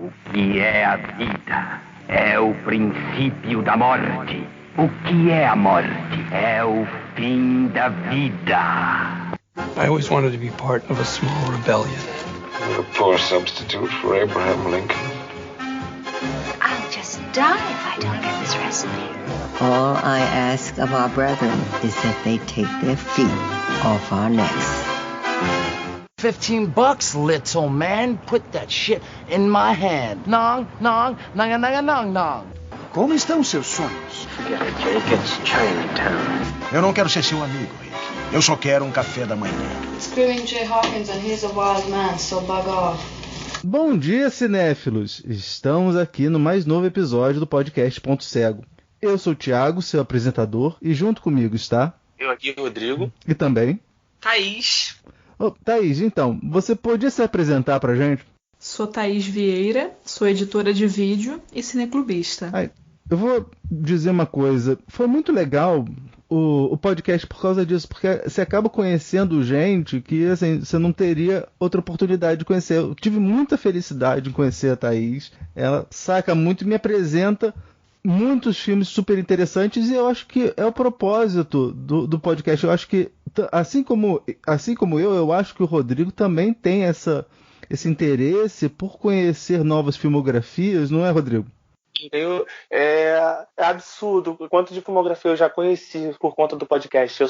O que é a vida? É o princípio da morte. O que é a morte? É o fim da vida. I always wanted to be part of a small rebellion. You're a poor substitute for Abraham Lincoln. I'll just die if I don't get this recipe. All I ask of our brethren is that they take their feet off our necks. $15, little man. Put that shit in my hand. Nong, nong, nong, nong, nong, nong. Como estão seus sonhos? Forget it, Jake. It's Chinatown. Eu não quero ser seu amigo, Rick. Eu só quero um café da manhã. Screwing Jay Hawkins and he's a wild man, so bug off. Bom dia, cinéfilos! Estamos aqui no mais novo episódio do podcast Ponto Cego. Eu sou o Thiago, seu apresentador, e junto comigo está... Eu aqui, Rodrigo. E também... Thaís. Thaís, então, você podia se apresentar pra gente? Sou Thaís Vieira, sou editora de vídeo e cineclubista. Eu vou dizer uma coisa, foi muito legal o podcast por causa disso, porque você acaba conhecendo gente que assim, você não teria outra oportunidade de conhecer. Eu tive muita felicidade em conhecer a Thaís, ela saca muito e me apresenta muitos filmes super interessantes, e eu acho que é o propósito do podcast. Eu acho que, assim como eu acho que o Rodrigo também tem esse interesse por conhecer novas filmografias, não é, Rodrigo? É absurdo o quanto de filmografia eu já conheci por conta do podcast.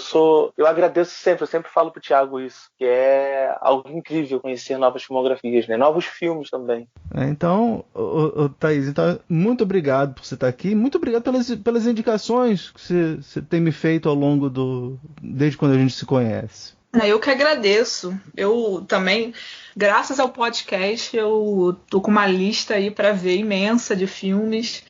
Eu agradeço sempre, eu sempre falo pro Thiago isso, que é algo incrível conhecer novas filmografias, né? Novos filmes também. Então, Thaís, muito obrigado por você estar aqui, muito obrigado pelas indicações que você tem me feito ao longo desde quando a gente se conhece. Eu que agradeço. Eu também, graças ao podcast, eu tô com uma lista aí para ver imensa de filmes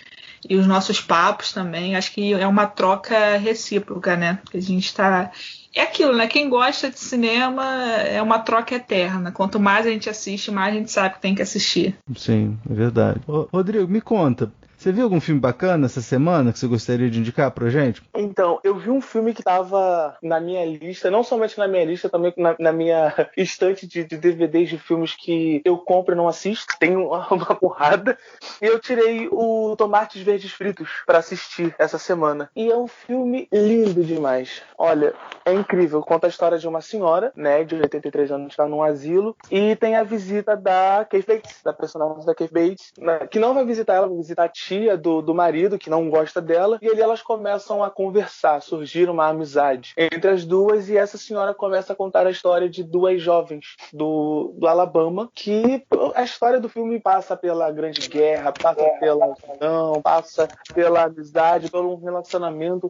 e os nossos papos também. Acho que é uma troca recíproca, né? Que a gente tá... É aquilo, né? Quem gosta de cinema é uma troca eterna. Quanto mais a gente assiste, mais a gente sabe que tem que assistir. Sim, é verdade. Rodrigo, me conta. Você viu algum filme bacana essa semana que você gostaria de indicar pra gente? Então, eu vi um filme que estava na minha lista, não somente na minha lista, também na minha estante de DVDs de filmes que eu compro e não assisto. Tem uma porrada. E eu tirei o Tomates Verdes Fritos para assistir essa semana. E é um filme lindo demais. Olha, é incrível. Conta a história de uma senhora, né, de 83 anos, que está num asilo. E tem a visita da Kate Bates, da personagem da Kate Bates, né, que não vai visitar ela, vai visitar a tia do marido, que não gosta dela, e ali elas começam a conversar, surgir uma amizade entre as duas, e essa senhora começa a contar a história de duas jovens do Alabama, que a história do filme passa pela Grande Guerra, passa pela união, passa pela amizade, pelo relacionamento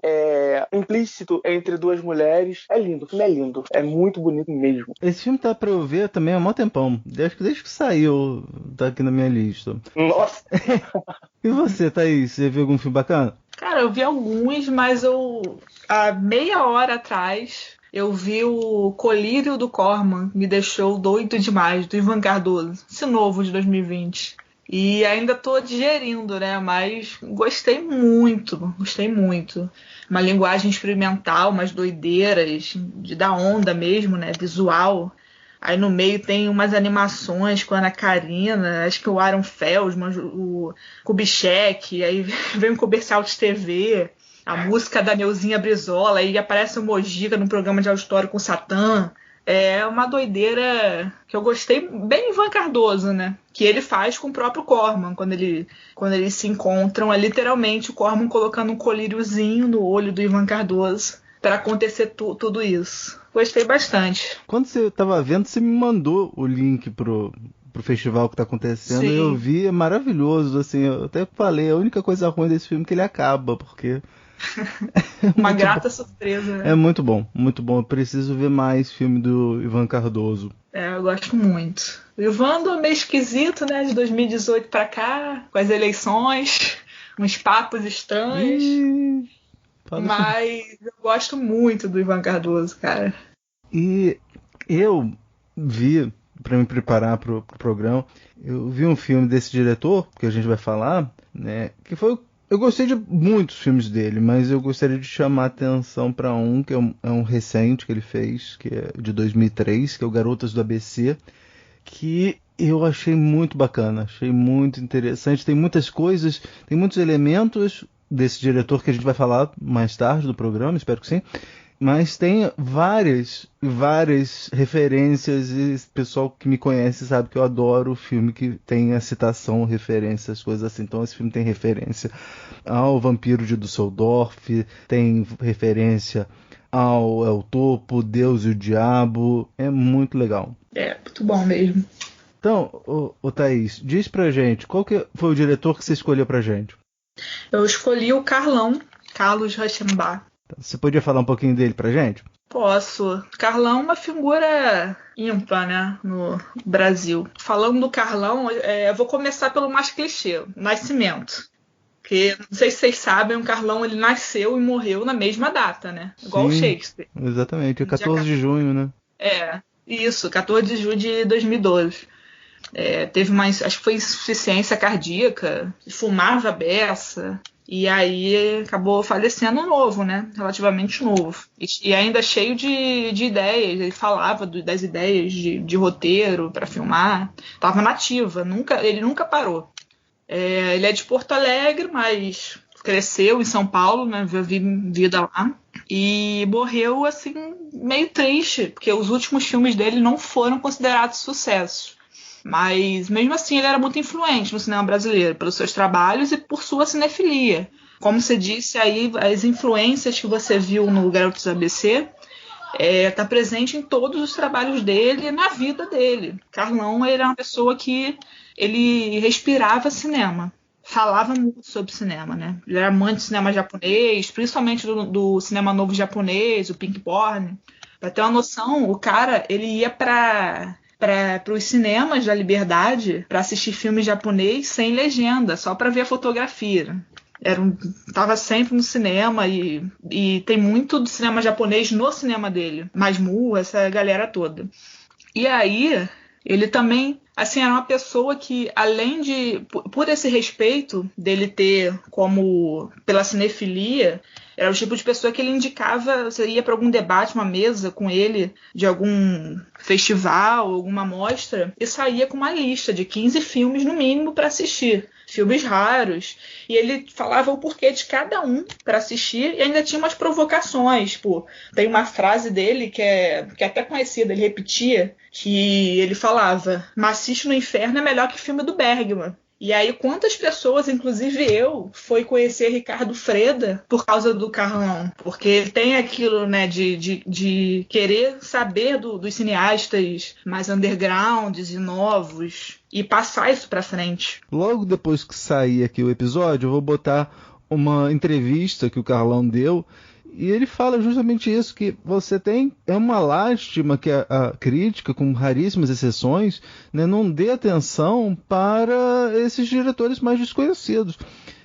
implícito entre duas mulheres. É lindo, o filme é lindo, é muito bonito mesmo. Esse filme tá pra eu ver também há mó tempão, desde que saiu, tá aqui na minha lista. Nossa! E você, Thaís, você viu algum filme bacana? Cara, eu vi alguns, mas há meia hora atrás, eu vi o Colírio do Corman, me deixou doido demais, do Ivan Cardoso, esse novo de 2020. E ainda tô digerindo, né, mas gostei muito. Uma linguagem experimental, umas doideiras, da onda mesmo, né, visual. Aí no meio tem umas animações com a Ana Karina, acho que o Aaron Feldman, o Kubitschek, aí vem um comercial de TV, a música da Neuzinha Brizola, aí aparece o Mojica num programa de auditório com o Satã. É uma doideira que eu gostei, bem Ivan Cardoso, né? Que ele faz com o próprio Corman, quando eles se encontram, é literalmente o Corman colocando um colíriozinho no olho do Ivan Cardoso para acontecer tudo isso. Gostei bastante. Quando você estava vendo, você me mandou o link pro festival que tá acontecendo. Sim. E eu vi, é maravilhoso, assim, eu até falei, a única coisa ruim desse filme é que ele acaba, porque... Uma grata surpresa, né? É muito bom, eu preciso ver mais filme do Ivan Cardoso. Eu gosto muito. O Ivan andou meio esquisito, né, de 2018 pra cá, com as eleições, uns papos estranhos... Mas eu gosto muito do Ivan Cardoso, cara. E eu vi, para me preparar pro programa, eu vi um filme desse diretor, que a gente vai falar, né? Que foi... Eu gostei de muitos filmes dele, mas eu gostaria de chamar a atenção para um, que é um recente que ele fez, que é de 2003, que é o Garotas do ABC, que Eu achei muito bacana, achei muito interessante. Tem muitas coisas, tem muitos elementos desse diretor que a gente vai falar mais tarde do programa, espero que sim. Mas tem várias referências, e o pessoal que me conhece sabe que eu adoro filme que tem a citação, referências, coisas assim. Então esse filme tem referência ao Vampiro de Düsseldorf, tem referência ao El Topo, Deus e o Diabo. É muito legal. É, muito bom mesmo. Então, ô Thaís, diz pra gente, qual que foi o diretor que você escolheu pra gente? Eu escolhi o Carlos Reichenbach. Você podia falar um pouquinho dele pra gente? Posso. Carlão é uma figura ímpar, né, no Brasil. Falando do Carlão, eu vou começar pelo mais clichê, Nascimento. Porque, não sei se vocês sabem, o Carlão ele nasceu e morreu na mesma data, né? Igual o Shakespeare. Exatamente, é 14 de junho, né? Isso, 14 de junho de 2012. Teve acho que foi insuficiência cardíaca, fumava a beça, e aí acabou falecendo novo, né? Relativamente novo. E ainda cheio de ideias, ele falava das ideias de roteiro para filmar, estava nativa, ele nunca parou. Ele é de Porto Alegre, mas cresceu em São Paulo, né? Vive vida lá. E morreu, assim, meio triste, porque os últimos filmes dele não foram considerados sucessos. Mas, mesmo assim, ele era muito influente no cinema brasileiro, pelos seus trabalhos e por sua cinefilia. Como você disse aí, as influências que você viu no Garotos ABC tá presente em todos os trabalhos dele e na vida dele. Carlão era uma pessoa que ele respirava cinema. Falava muito sobre cinema, né? Ele era amante de cinema japonês, principalmente do cinema novo japonês, o Pink Porn. Pra ter uma noção, o cara, ele ia para os cinemas da Liberdade para assistir filme japonês sem legenda, só para ver a fotografia. Tava sempre no cinema e tem muito do cinema japonês no cinema dele. Masmu, essa galera toda. E aí, ele também, assim, era uma pessoa que, além de, por esse respeito dele ter pela cinefilia, era o tipo de pessoa que ele indicava, você ia para algum debate, uma mesa com ele, de algum festival, alguma mostra, e saía com uma lista de 15 filmes, no mínimo, para assistir. Filmes raros. E ele falava o porquê de cada um para assistir, e ainda tinha umas provocações. Tipo, tem uma frase dele que é até conhecida, ele repetia, que ele falava: Maciço no Inferno é melhor que filme do Bergman. E aí, quantas pessoas, inclusive eu, foi conhecer Ricardo Freda por causa do Carlão? Porque tem aquilo, né, de querer saber dos cineastas mais undergrounds e novos e passar isso pra frente. Logo depois que sair aqui o episódio, eu vou botar uma entrevista que o Carlão deu. E ele fala justamente isso, que você tem... É uma lástima que a crítica, com raríssimas exceções, né, não dê atenção para esses diretores mais desconhecidos.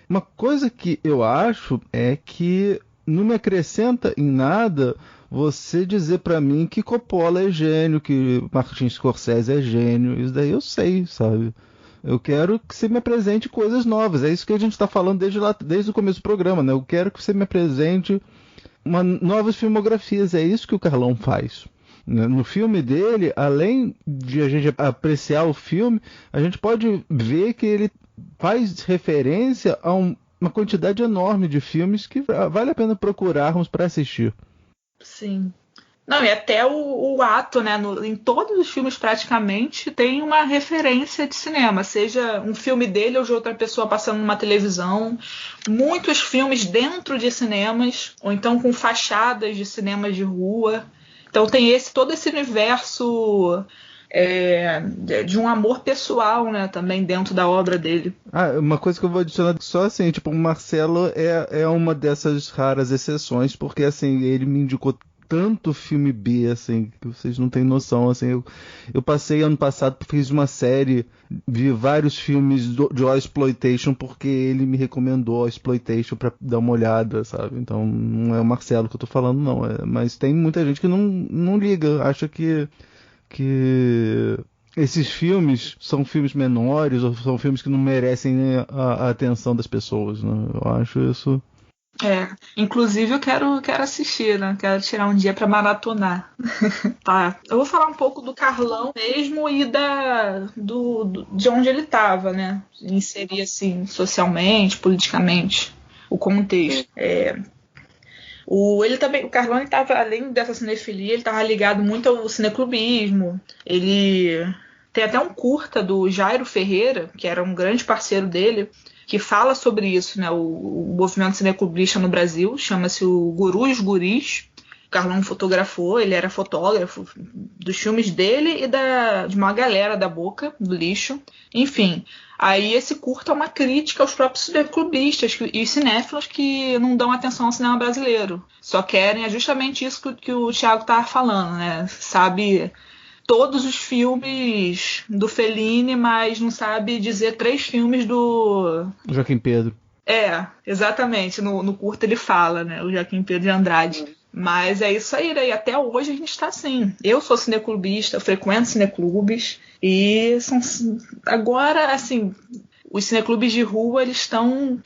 Uma coisa que eu acho é que não me acrescenta em nada você dizer para mim que Coppola é gênio, que Martin Scorsese é gênio. Isso daí eu sei, sabe? Eu quero que você me apresente coisas novas. É isso que a gente está falando desde o começo do programa, né? Eu quero que você me apresente novas filmografias, é isso que o Carlão faz. No filme dele, além de a gente apreciar o filme, a gente pode ver que ele faz referência a uma quantidade enorme de filmes que vale a pena procurarmos para assistir. Sim. Não, e até o ato, né? Em todos os filmes praticamente tem uma referência de cinema, seja um filme dele ou de outra pessoa passando numa televisão. Muitos filmes dentro de cinemas, ou então com fachadas de cinemas de rua. Então tem todo esse universo de um amor pessoal, né, também dentro da obra dele. Uma coisa que eu vou adicionar só assim, tipo, o Marcelo é uma dessas raras exceções, porque assim, ele me indicou tanto filme B, assim, que vocês não têm noção, assim, eu passei ano passado, fiz uma série, vi vários filmes de Exploitation, porque ele me recomendou Exploitation pra dar uma olhada, sabe, então não é o Marcelo que eu tô falando, não, mas tem muita gente que não liga, acha que esses filmes são filmes menores, ou são filmes que não merecem a atenção das pessoas, né? Eu acho isso... Inclusive eu quero assistir, né? Quero tirar um dia pra maratonar. Tá. Eu vou falar um pouco do Carlão mesmo e de onde ele tava, né? Inserir assim, socialmente, politicamente, o contexto. O Carlão estava, além dessa cinefilia, ele estava ligado muito ao cineclubismo. Ele tem até um curta do Jairo Ferreira, que era um grande parceiro dele, que fala sobre isso, né? O movimento cineclubista no Brasil, chama-se o Guru e os Guris. O Carlão fotografou, ele era fotógrafo dos filmes dele e de uma galera da Boca, do Lixo. Enfim, aí esse curta é uma crítica aos próprios cineclubistas e cinéfilos que não dão atenção ao cinema brasileiro. Só querem, é justamente isso que o Thiago estava falando, né? Sabe todos os filmes do Fellini, mas não sabe dizer 3 filmes do Joaquim Pedro. Exatamente. No curta ele fala, né? O Joaquim Pedro de Andrade. Mas é isso aí, né? E até hoje a gente está assim. Eu sou cineclubista, eu frequento cineclubes e agora, assim, os cineclubes de rua, eles estão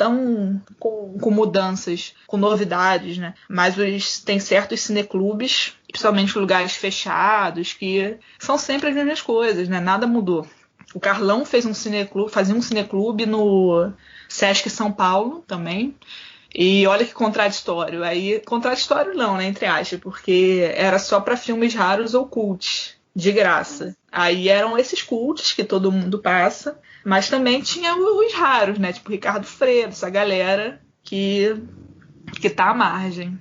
com mudanças, com novidades, né? Mas tem certos cineclubes, principalmente lugares fechados, que são sempre as mesmas coisas, né? Nada mudou. O Carlão fazia um cineclube no Sesc São Paulo também. E olha que contraditório. Aí, contraditório não, né? Entre aspas, porque era só para filmes raros ou cults, de graça. Aí eram esses cults que todo mundo passa, mas também tinha os raros, né? Tipo Ricardo Freire, essa galera que tá à margem.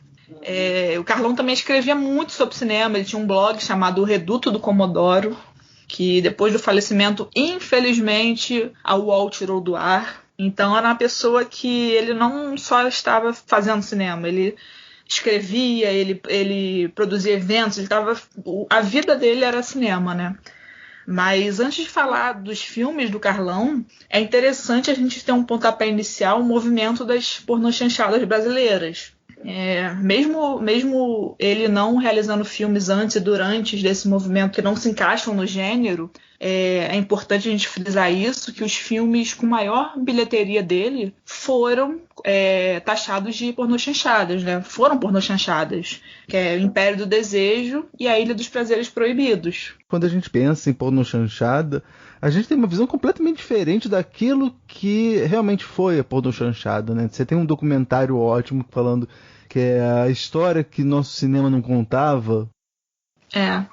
O Carlão também escrevia muito sobre cinema. Ele tinha um blog chamado O Reduto do Comodoro, que depois do falecimento, infelizmente, a UOL tirou do ar. Então era uma pessoa que ele não só estava fazendo cinema, ele escrevia, ele produzia eventos, a vida dele era cinema, né? Mas antes de falar dos filmes do Carlão, é interessante a gente ter um pontapé inicial, o movimento das pornochanchadas brasileiras. Mesmo ele não realizando filmes antes e durante desse movimento que não se encaixam no gênero, é importante a gente frisar isso, que os filmes com maior bilheteria dele foram taxados de pornochanchadas, né? Foram pornochanchadas, que é o Império do Desejo e A Ilha dos Prazeres Proibidos. Quando a gente pensa em pornochanchada, a gente tem uma visão completamente diferente daquilo que realmente foi a pornochanchada, né? Você tem um documentário ótimo falando que é a história que nosso cinema não contava.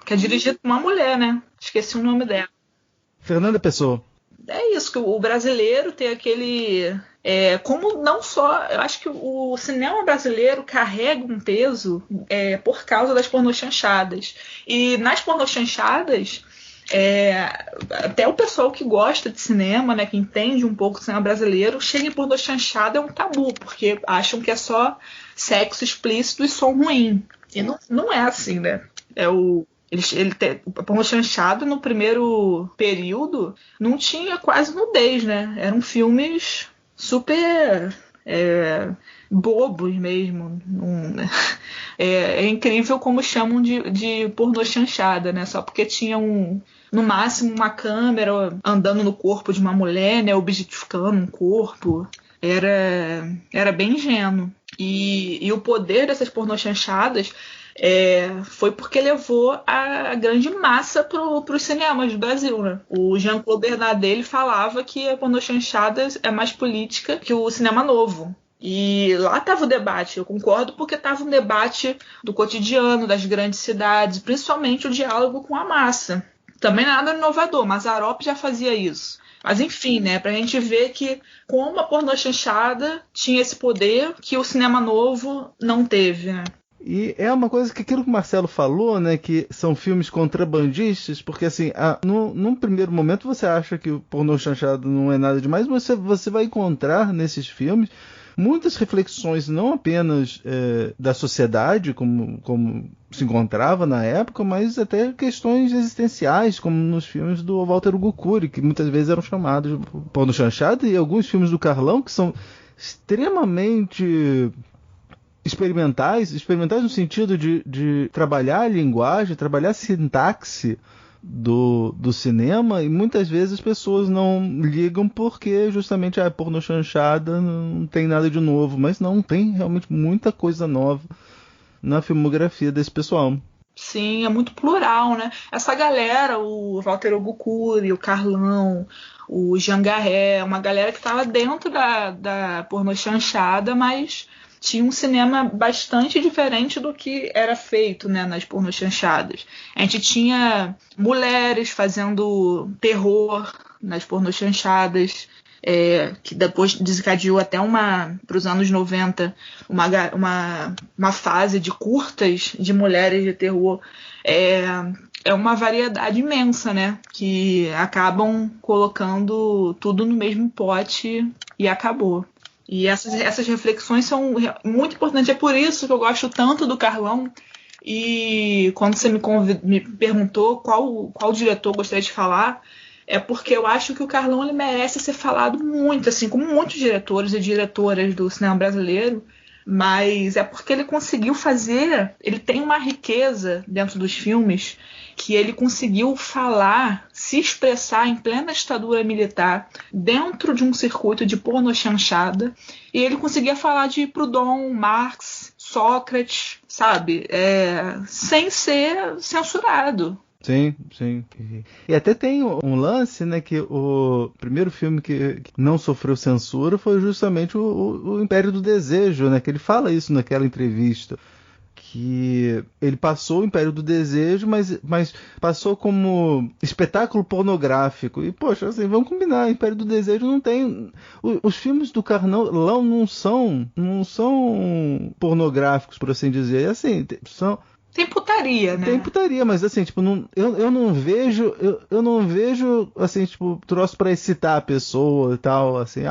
Que é dirigido por uma mulher, né? Esqueci o nome dela. Fernanda Pessoa. É isso, que o brasileiro tem aquele... como não só... Eu acho que o cinema brasileiro carrega um peso por causa das pornochanchadas. E nas pornochanchadas, até o pessoal que gosta de cinema, né, que entende um pouco do cinema brasileiro, chega em pornochanchada é um tabu, porque acham que é só sexo explícito e som ruim. E não é assim, né? A pornochanchada no primeiro período não tinha quase nudez, né? Eram filmes super bobos mesmo. É incrível como chamam de pornochanchada, né? Só porque tinha no máximo uma câmera andando no corpo de uma mulher, né? Objetificando um corpo. Era bem ingênuo. E o poder dessas pornochanchadas foi porque levou a grande massa para os cinemas do Brasil, né? O Jean-Claude Bernardet falava que a pornochanchada é mais política que o cinema novo. E lá estava o debate, eu concordo, porque estava um debate do cotidiano, das grandes cidades, principalmente o diálogo com a massa. Também nada inovador, Mazzaropi já fazia isso. Mas enfim, né, pra gente ver que como a pornochanchada tinha esse poder que o cinema novo não teve, né? E é uma coisa que aquilo que o Marcelo falou, né, que são filmes contrabandistas, porque assim, num primeiro momento você acha que o pornochanchado não é nada demais, mas você vai encontrar nesses filmes muitas reflexões não apenas da sociedade, como se encontrava na época, mas até questões existenciais, como nos filmes do Walter Hugo Cury, que muitas vezes eram chamados de pornochanchado, e alguns filmes do Carlão que são extremamente experimentais no sentido de trabalhar a linguagem, trabalhar a sintaxe do cinema, e muitas vezes as pessoas não ligam porque justamente a porno chanchada não tem nada de novo, mas não, tem realmente muita coisa nova na filmografia desse pessoal. Sim, é muito plural, né? Essa galera, o Walter Ogucuri, o Carlão, o Jean Garret, uma galera que estava dentro da porno chanchada, mas tinha um cinema bastante diferente do que era feito, né, nas porno chanchadas. A gente tinha mulheres fazendo terror nas porno chanchadas, que depois desencadeou até para os anos 90 uma fase de curtas de mulheres de terror. É uma variedade imensa, né? Que acabam colocando tudo no mesmo pote e acabou. E essas reflexões são muito importantes. É por isso que eu gosto tanto do Carlão. E quando você me perguntou qual diretor eu gostaria de falar, é porque eu acho que o Carlão ele merece ser falado muito, assim, como muitos diretores e diretoras do cinema brasileiro, mas é porque ele conseguiu fazer, ele tem uma riqueza dentro dos filmes que ele conseguiu falar, se expressar em plena ditadura militar, dentro de um circuito de porno chanchada, e ele conseguia falar de Proudhon, Marx, Sócrates, sabe? Sem ser censurado. Sim, sim. E até tem um lance, né, que o primeiro filme que não sofreu censura foi justamente o Império do Desejo, né, que ele fala isso naquela entrevista, que ele passou o Império do Desejo, mas passou como espetáculo pornográfico. E, poxa, assim, vamos combinar, Império do Desejo não tem... Os filmes do Carlão não são pornográficos, por assim dizer. Assim, são... Tem putaria, né? Tem putaria, mas assim, tipo, eu não vejo, assim, tipo, troço pra excitar a pessoa e tal, assim,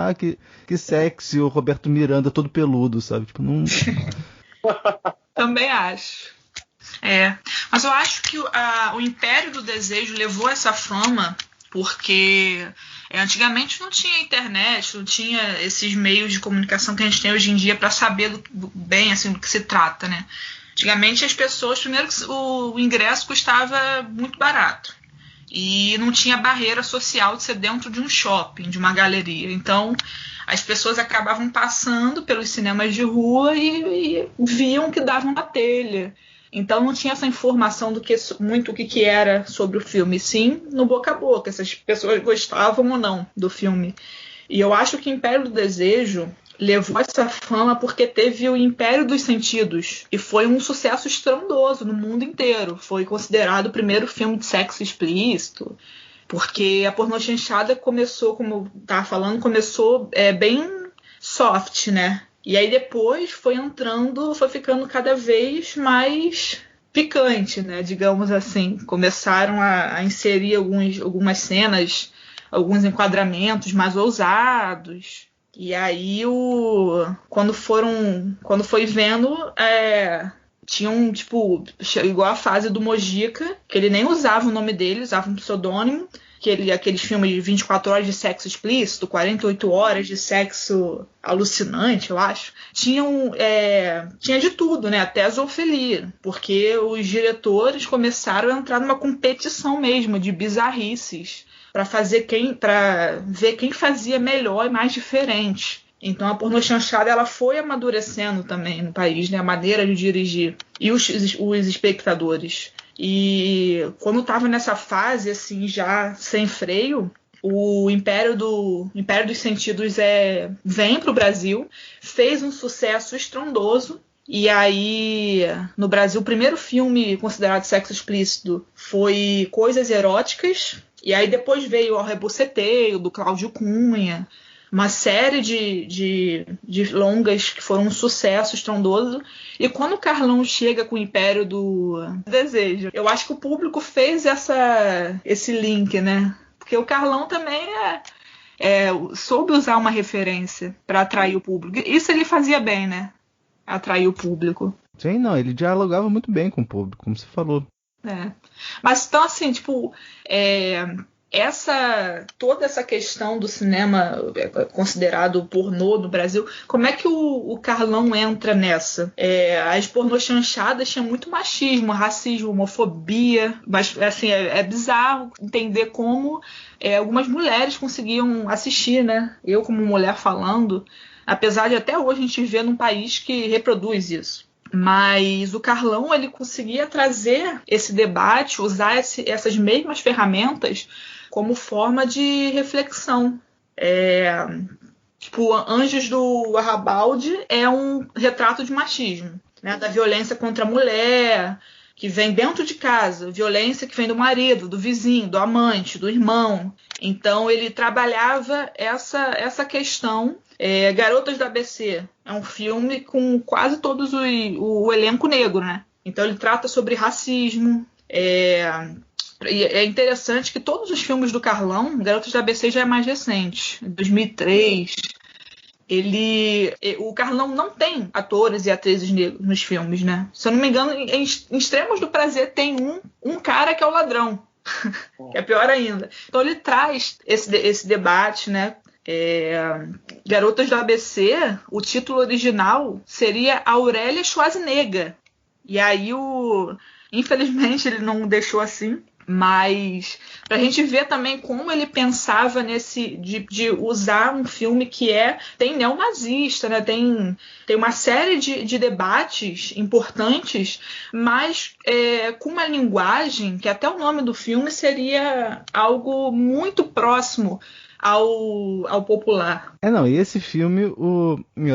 que sexy o Roberto Miranda todo peludo, sabe? Tipo, não... Também acho. Mas eu acho que o Império do Desejo levou essa fama porque antigamente não tinha internet, não tinha esses meios de comunicação que a gente tem hoje em dia para saber bem assim, do que se trata, né? Antigamente as pessoas, primeiro o ingresso custava muito barato e não tinha barreira social de ser dentro de um shopping, de uma galeria. Então as pessoas acabavam passando pelos cinemas de rua e viam que davam na telha. Então não tinha essa informação do que muito o que era sobre o filme, sim no boca a boca, se as pessoas gostavam ou não do filme. E eu acho que Império do Desejo levou essa fama porque teve o Império dos Sentidos e foi um sucesso estrondoso no mundo inteiro. Foi considerado o primeiro filme de sexo explícito, porque a pornochanchada começou, como eu estava falando, bem soft, né? E aí depois foi ficando cada vez mais picante, né? Digamos assim. Começaram a inserir algumas cenas, alguns enquadramentos mais ousados. E aí, quando foi vendo, tinham, tipo, igual a fase do Mojica, que ele nem usava o nome dele, usava um pseudônimo, aqueles filmes de 24 horas de sexo explícito, 48 horas de sexo alucinante, eu acho. Tinha de tudo, né? Até a zoofilia, porque os diretores começaram a entrar numa competição mesmo de bizarrices, para ver quem fazia melhor e mais diferente. Então a pornochanchada ela foi amadurecendo também no país, né? A maneira de dirigir e os espectadores. E quando estava nessa fase assim já sem freio, o Império dos Sentidos vem para o Brasil, fez um sucesso estrondoso. E aí, no Brasil, o primeiro filme considerado sexo explícito foi Coisas Eróticas. E aí depois veio O Rebuceteio, do Cláudio Cunha, uma série de longas que foram um sucesso estrondoso. E quando o Carlão chega com o Império do Desejo, eu acho que o público fez esse link, né? Porque o Carlão também soube usar uma referência para atrair o público. Isso ele fazia bem, né? Atrair o público. Sim, não, ele dialogava muito bem com o público, como você falou. Mas então, assim, tipo, toda essa questão do cinema considerado pornô no Brasil, como é que o Carlão entra nessa? As pornochanchadas tinham muito machismo, racismo, homofobia, mas assim, é bizarro entender como algumas mulheres conseguiam assistir, né? Eu, como mulher falando, apesar de até hoje a gente viver num país que reproduz isso. Mas o Carlão, ele conseguia trazer esse debate, usar essas mesmas ferramentas como forma de reflexão. Tipo, Anjos do Arrabalde é um retrato de machismo, né? Da violência contra a mulher, que vem dentro de casa, violência que vem do marido, do vizinho, do amante, do irmão. Então ele trabalhava essa questão. Garotas do ABC é um filme com quase todos o elenco negro, né? Então ele trata sobre racismo. É interessante que todos os filmes do Carlão, Garotas do ABC já é mais recente, 2003. O Carlão não tem atores e atrizes negros nos filmes, né? Se eu não me engano, em Extremos do Prazer tem um cara que é o ladrão, que é pior ainda. Então ele traz esse debate, né? Garotas do ABC, o título original seria Aurélia Schwarzenegger. E aí, infelizmente, ele não deixou assim. Mas pra gente ver também como ele pensava de usar um filme que tem neonazista, né? Tem uma série de debates importantes, mas com uma linguagem que até o nome do filme seria algo muito próximo ao popular. E esse filme,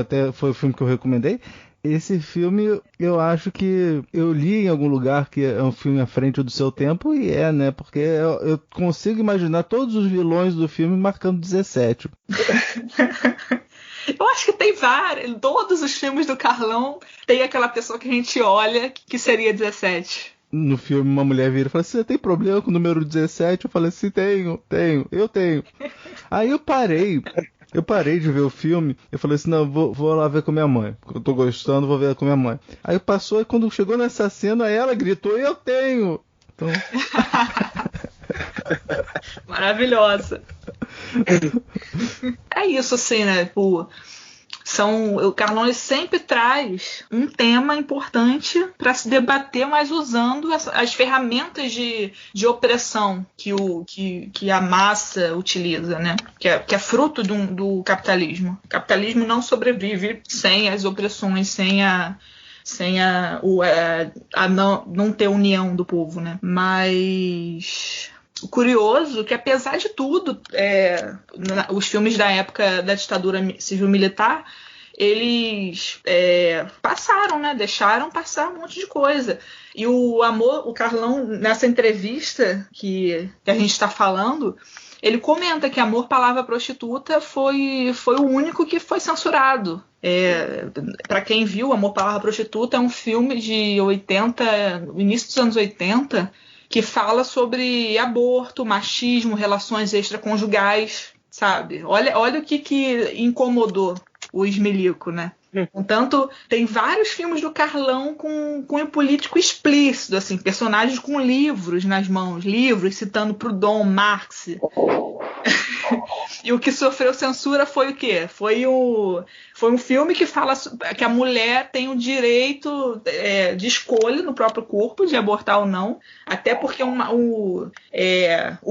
até foi o filme que eu recomendei. Esse filme, eu acho que eu li em algum lugar que é um filme à frente do seu tempo, e né? Porque eu consigo imaginar todos os vilões do filme marcando 17. Eu acho que tem vários. Todos os filmes do Carlão tem aquela pessoa que a gente olha que seria 17. No filme, uma mulher vira e fala assim: você tem problema com o número 17? Eu falei assim: eu tenho. Aí eu parei de ver o filme, eu falei assim, não, vou lá ver com minha mãe. Eu tô gostando, vou ver com minha mãe. Aí passou, e quando chegou nessa cena, ela gritou, eu tenho! Então... Maravilhosa. É isso, assim, né? O Carlão, ele sempre traz um tema importante para se debater, mas usando as ferramentas de opressão que a massa utiliza, né? Que é fruto do capitalismo. O capitalismo não sobrevive sem as opressões, sem não ter união do povo, né? Mas o curioso é que, apesar de tudo, os filmes da época da ditadura civil-militar, eles passaram, né? Deixaram passar um monte de coisa. E o Carlão, nessa entrevista que a gente está falando, ele comenta que Amor, Palavra Prostituta foi o único que foi censurado. Para quem viu, Amor, Palavra Prostituta é um filme de 80, início dos anos 80, que fala sobre aborto, machismo, relações extraconjugais, sabe? Olha o que incomodou o Ismelico, né? Portanto, tem vários filmes do Carlão com cunho político explícito, assim, personagens com livros nas mãos, citando Proudhon, Marx. E o que sofreu censura foi o quê? Foi um filme que fala que a mulher tem o direito de escolha no próprio corpo, de abortar ou não, até porque o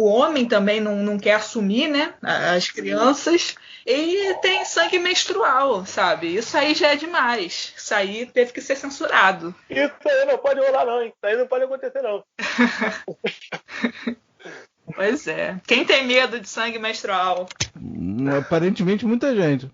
homem também não quer assumir, né, as crianças. E tem sangue menstrual, sabe? Isso aí já é demais. Isso aí teve que ser censurado. Isso aí não pode rolar, não, hein? Isso aí não pode acontecer, não. Pois é. Quem tem medo de sangue menstrual? Aparentemente, muita gente.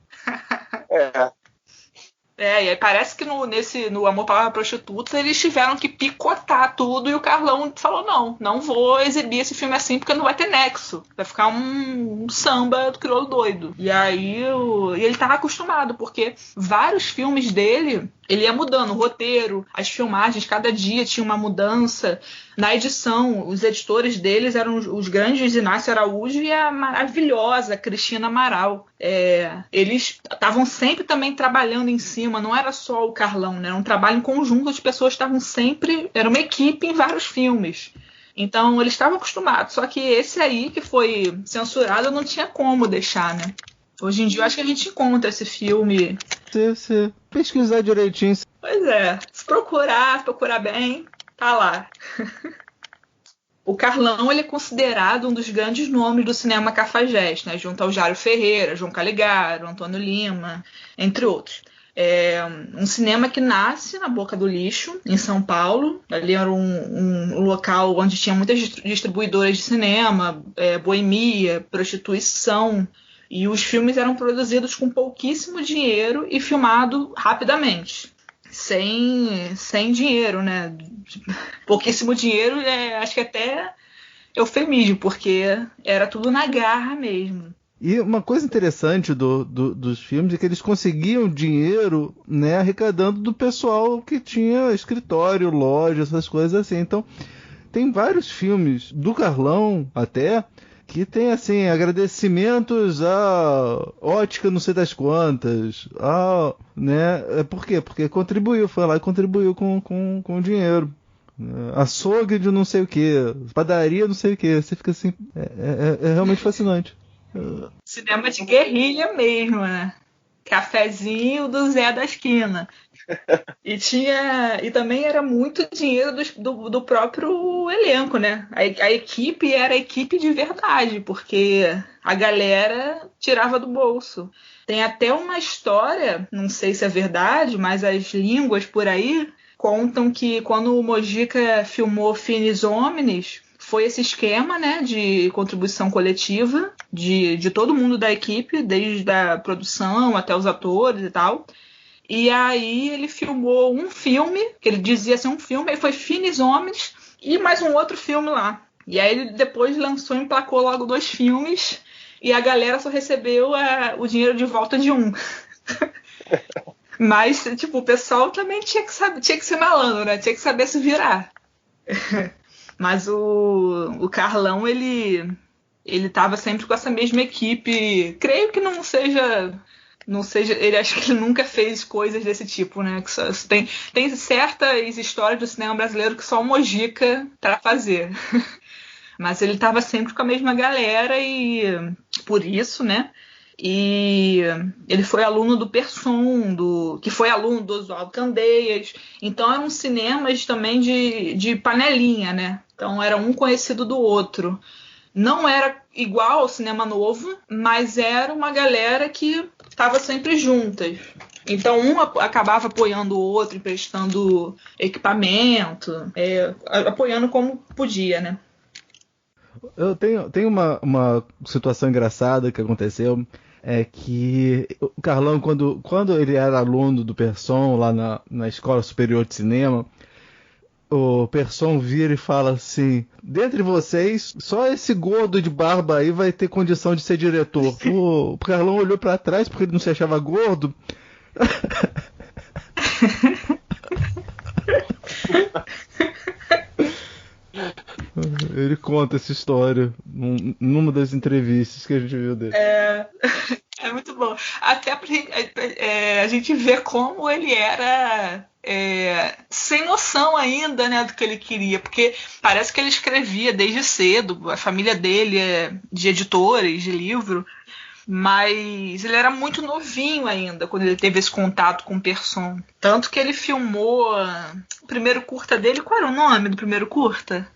E aí parece que no Amor, Palavra Prostituta eles tiveram que picotar tudo, e o Carlão falou, não vou exibir esse filme assim porque não vai ter nexo, vai ficar um samba do crioulo doido. E aí ele estava acostumado, porque vários filmes dele, ele ia mudando o roteiro, as filmagens, cada dia tinha uma mudança. Na edição, os editores deles eram os grandes Inácio Araújo e a maravilhosa Cristina Amaral. Eles estavam sempre também trabalhando em cima, não era só o Carlão, né? Era um trabalho em conjunto, as pessoas estavam sempre... Era uma equipe em vários filmes. Então eles estavam acostumados, só que esse aí que foi censurado não tinha como deixar, né? Hoje em dia eu acho que a gente encontra esse filme. Se pesquisar direitinho. Pois é, se procurar bem, tá lá. O Carlão, ele é considerado um dos grandes nomes do cinema cafajeste, né? Junto ao Jário Ferreira, João Caligaro, Antônio Lima, entre outros. É um cinema que nasce na Boca do Lixo, em São Paulo. Ali era um local onde tinha muitas distribuidoras de cinema, boemia, prostituição. E os filmes eram produzidos com pouquíssimo dinheiro e filmado rapidamente. Sem dinheiro, né? Pouquíssimo dinheiro, acho que até eufemismo, porque era tudo na garra mesmo. E uma coisa interessante dos filmes é que eles conseguiam dinheiro, né, arrecadando do pessoal que tinha escritório, loja, essas coisas assim. Então, tem vários filmes do Carlão até que tem assim agradecimentos à ótica não sei das quantas, né? Por quê? Porque contribuiu, foi lá e contribuiu com dinheiro. Açougue de não sei o que, padaria não sei o que. Você fica assim, é realmente fascinante. Cinema de guerrilha mesmo, né? Cafezinho do Zé da esquina. E também era muito dinheiro do próprio elenco, né? A equipe era a equipe de verdade, porque a galera tirava do bolso. Tem até uma história, não sei se é verdade, mas as línguas por aí contam que quando o Mojica filmou Finis Homines, foi esse esquema, né, de contribuição coletiva de todo mundo da equipe, desde a produção até os atores e tal. E aí ele filmou um filme, que ele dizia ser um filme, aí foi Finis Homines e mais um outro filme lá. E aí ele depois emplacou logo 2 filmes e a galera só recebeu o dinheiro de volta de um. Mas, tipo, o pessoal também tinha que ser malandro, né? Tinha que saber se virar. Mas o Carlão, ele tava sempre com essa mesma equipe. Creio que não seja, ele acho que ele nunca fez coisas desse tipo, né? Que tem certas histórias do cinema brasileiro que só o Mojica para fazer. Mas ele tava sempre com a mesma galera e por isso, né? E ele foi aluno do Persson, que foi aluno do Oswaldo Candeias. Então eram cinemas também de panelinha, né? Então era um conhecido do outro. Não era igual ao Cinema Novo, mas era uma galera que estava sempre juntas. Então um acabava apoiando o outro, emprestando equipamento, apoiando como podia, né? Eu tenho uma situação engraçada que aconteceu. É que o Carlão, quando ele era aluno do Persson lá na Escola Superior de Cinema, o Persson vira e fala assim: dentre vocês, só esse gordo de barba aí vai ter condição de ser diretor. O Carlão olhou pra trás porque ele não se achava gordo. Ele conta essa história numa das entrevistas que a gente viu dele. É muito bom. Até pra a gente ver como ele era sem noção ainda, né, do que ele queria. Porque parece que ele escrevia desde cedo. A família dele é de editores, de livro. Mas ele era muito novinho ainda quando ele teve esse contato com o Persson. Tanto que ele filmou o primeiro curta dele. Qual era o nome do primeiro curta?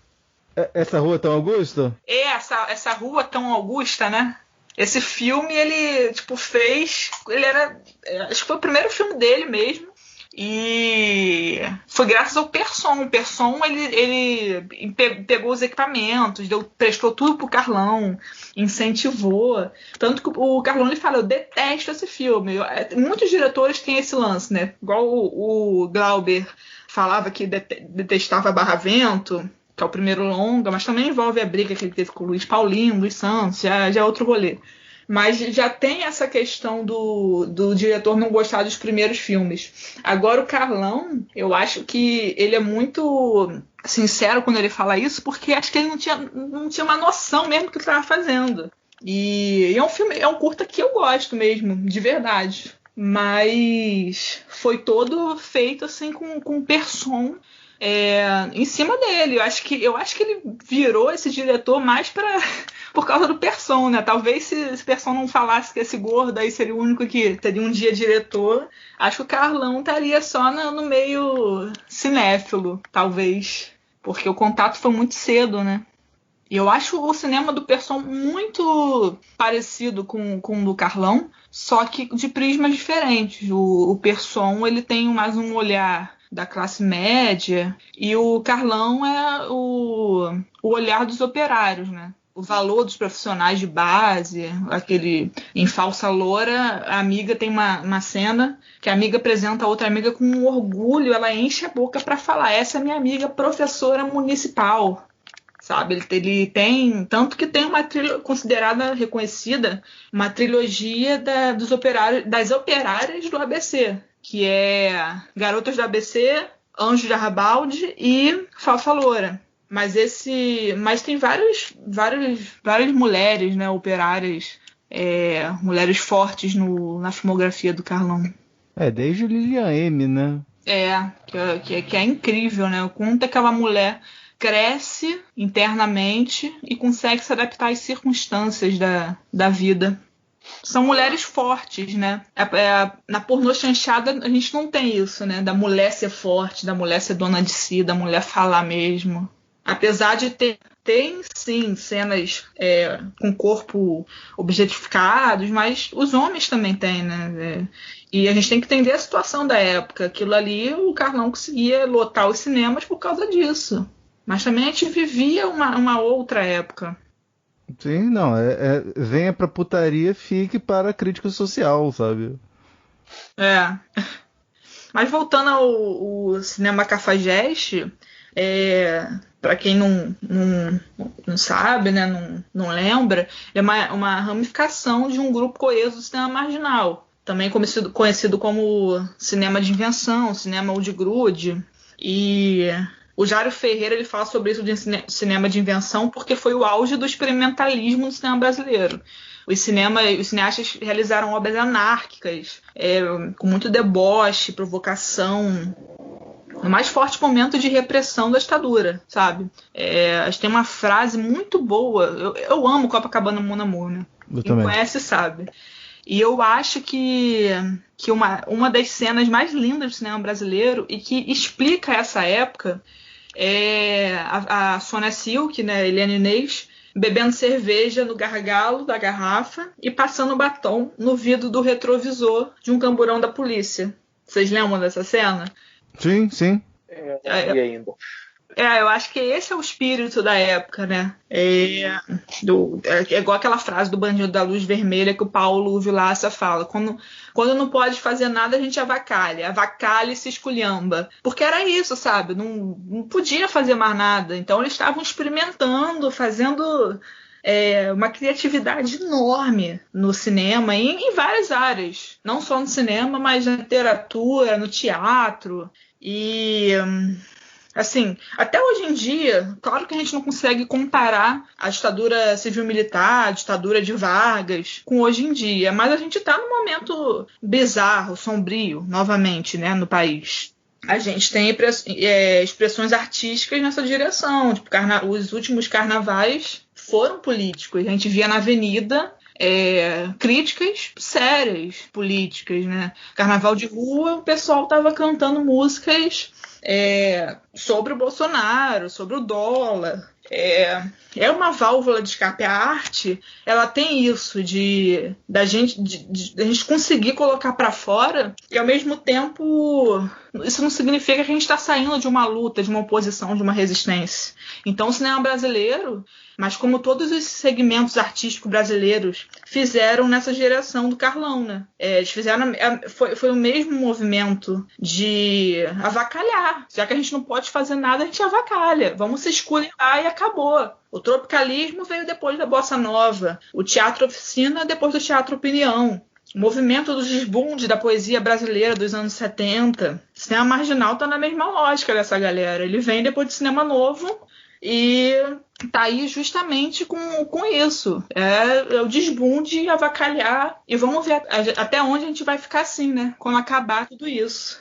Essa Rua Tão Augusta? Essa Rua Tão Augusta, né? Esse filme ele fez. Ele era. Acho que foi o primeiro filme dele mesmo. E foi graças ao Persson. O Persson ele pegou os equipamentos, prestou tudo pro Carlão, incentivou. Tanto que o Carlão ele fala: eu detesto esse filme. Muitos diretores têm esse lance, né? Igual o Glauber falava que detestava Barra Vento, que é o primeiro longa, mas também envolve a briga que ele teve com o Luiz Paulinho, Luiz Santos, já é outro rolê. Mas já tem essa questão do diretor não gostar dos primeiros filmes. Agora o Carlão, eu acho que ele é muito sincero quando ele fala isso, porque acho que ele não tinha uma noção mesmo do que ele estava fazendo. E é um curta que eu gosto mesmo, de verdade. Mas foi todo feito assim com Persson em cima dele. Eu acho que ele virou esse diretor mais por causa do Persson, né? Talvez se esse Persson não falasse que esse gordo aí seria o único que teria um dia diretor, acho que o Carlão estaria só no meio cinéfilo, talvez. Porque o contato foi muito cedo, né? E eu acho o cinema do Persson muito parecido com o do Carlão, só que de prismas diferentes. O Persson, ele tem mais um olhar da classe média, e o Carlão é o olhar dos operários, né? O valor dos profissionais de base, aquele em Falsa Loura, a amiga tem uma cena que a amiga apresenta a outra amiga com um orgulho, ela enche a boca para falar, essa é minha amiga professora municipal, sabe? Ele tem, tanto que tem uma trilha considerada reconhecida, uma trilogia das operárias do ABC, que é Garotas do ABC, Anjos de Arrabalde e Falsa Loura. Mas tem várias mulheres, né, operárias, mulheres fortes na filmografia do Carlão. Desde Lilian M, né? Que é incrível, né? O quanto aquela mulher cresce internamente e consegue se adaptar às circunstâncias da vida. São mulheres fortes, né? Na pornô chanchada a gente não tem isso, né? Da mulher ser forte, da mulher ser dona de si, da mulher falar mesmo. Apesar de ter sim, cenas com corpo objetificados, mas os homens também têm, né? E a gente tem que entender a situação da época. Aquilo ali, o Carlão conseguia lotar os cinemas por causa disso. Mas também a gente vivia uma outra época. Sim, não. Venha pra putaria, fique para a crítica social, sabe? Mas voltando ao cinema cafajeste, para quem não sabe, né, não lembra, é uma ramificação de um grupo coeso do cinema marginal, também conhecido como cinema de invenção, cinema old grude. E o Jário Ferreira ele fala sobre isso de cinema de invenção porque foi o auge do experimentalismo no cinema brasileiro. Os cineastas realizaram obras anárquicas, com muito deboche, provocação, no mais forte momento de repressão da ditadura, sabe? Acho que tem uma frase muito boa. Eu amo Copacabana Mon Amour, né? Quem conhece sabe. E eu acho que uma das cenas mais lindas do cinema brasileiro e que explica essa época é a Sônia Silk, né, Helena Inês, bebendo cerveja no gargalo da garrafa e passando batom no vidro do retrovisor de um camburão da polícia. Vocês lembram dessa cena? Sim, sim. E ainda? Eu acho que esse é o espírito da época, né? É igual aquela frase do Bandido da Luz Vermelha que o Paulo Vilaça fala. Quando não pode fazer nada, a gente avacalha e se esculhamba. Porque era isso, sabe? Não podia fazer mais nada. Então eles estavam experimentando, fazendo uma criatividade enorme no cinema e em várias áreas. Não só no cinema, mas na literatura, no teatro. E assim, até hoje em dia, claro que a gente não consegue comparar a ditadura civil-militar, a ditadura de Vargas com hoje em dia, mas a gente está num momento bizarro, sombrio, novamente, né, no país. A gente tem expressões artísticas nessa direção, tipo, os últimos carnavais foram políticos, a gente via na avenida críticas sérias políticas, né? Carnaval de rua, o pessoal estava cantando músicas sobre o Bolsonaro, sobre o dólar. É uma válvula de escape. A arte, ela tem isso da gente conseguir colocar para fora e ao mesmo tempo isso não significa que a gente está saindo de uma luta, de uma oposição, de uma resistência. Então o cinema brasileiro, mas como todos os segmentos artísticos brasileiros fizeram nessa geração do Carlão, né? Eles fizeram, foi o mesmo movimento de avacalhar. Já que a gente não pode fazer nada, a gente avacalha. Vamos se esculhambar e acabou. O tropicalismo veio depois da Bossa Nova. O teatro oficina depois do teatro opinião. O movimento do desbunde da poesia brasileira dos anos 70. O cinema marginal está na mesma lógica dessa galera. Ele vem depois do cinema novo e tá aí justamente com isso. É o desbunde, avacalhar. E vamos ver até onde a gente vai ficar assim, né? Quando acabar tudo isso.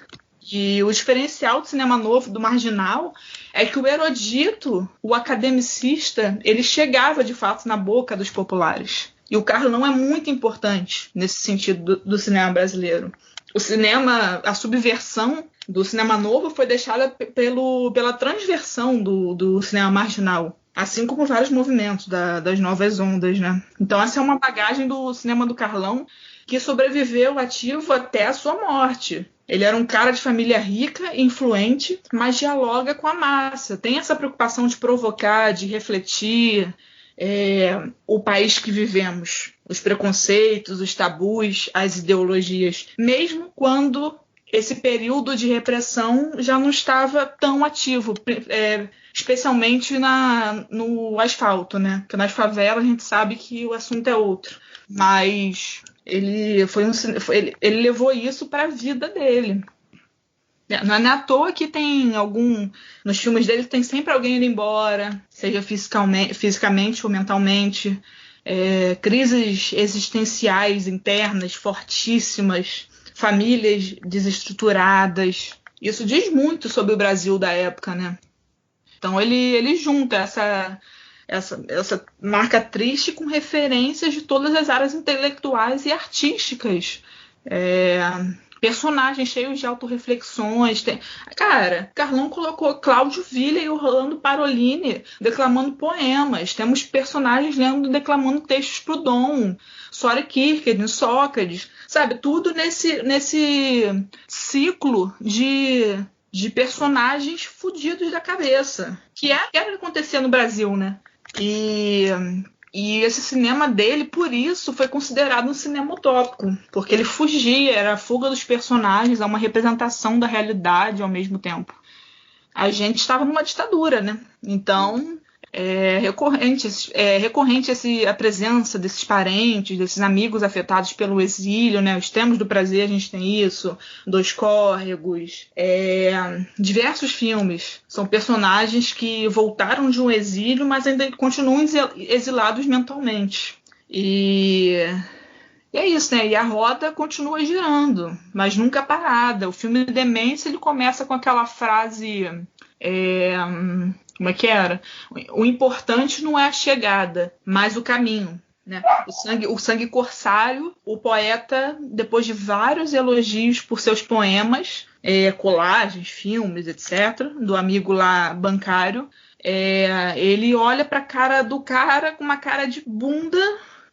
E o diferencial do cinema novo, do marginal, é que o erudito, o academicista, ele chegava de fato na boca dos populares. E o Carlão é muito importante nesse sentido do cinema brasileiro. O cinema, a subversão do cinema novo foi deixada pela transversão do cinema marginal, assim como vários movimentos das novas ondas, né? Então essa é uma bagagem do cinema do Carlão que sobreviveu ativo até a sua morte. Ele era um cara de família rica, influente, mas dialoga com a massa. Tem essa preocupação de provocar, de refletir o país que vivemos, os preconceitos, os tabus, as ideologias, mesmo quando esse período de repressão já não estava tão ativo, especialmente no asfalto, né? Porque nas favelas a gente sabe que o assunto é outro, mas ele levou isso para a vida dele. Não é à toa que tem nos filmes dele tem sempre alguém indo embora, seja fisicamente ou mentalmente, crises existenciais internas fortíssimas, famílias desestruturadas. Isso diz muito sobre o Brasil da época, né? Então ele junta essa marca triste com referências de todas as áreas intelectuais e artísticas. Personagens cheios de autorreflexões. Cara, Carlão colocou Cláudio Villa e Orlando Parolini declamando poemas. Temos personagens declamando textos pro Dom. Soren Kierkegaard, Sócrates. Sabe, tudo nesse ciclo de personagens fudidos da cabeça. Que era o que acontecia no Brasil, né? E esse cinema dele, por isso, foi considerado um cinema utópico, porque ele fugia, era a fuga dos personagens, a uma representação da realidade ao mesmo tempo. A gente estava numa ditadura, né? Então, é recorrente a presença desses parentes, desses amigos afetados pelo exílio, né? Os Termos do Prazer, a gente tem isso, Dois Córregos, diversos filmes. São personagens que voltaram de um exílio, mas ainda continuam exilados mentalmente. E é isso, né? E a roda continua girando, mas nunca parada. O filme Demência, ele começa com aquela frase... como é que era? O importante não é a chegada, mas o caminho, né? O sangue corsário, o poeta, depois de vários elogios por seus poemas, colagens, filmes, etc., do amigo lá bancário, ele olha para a cara do cara com uma cara de bunda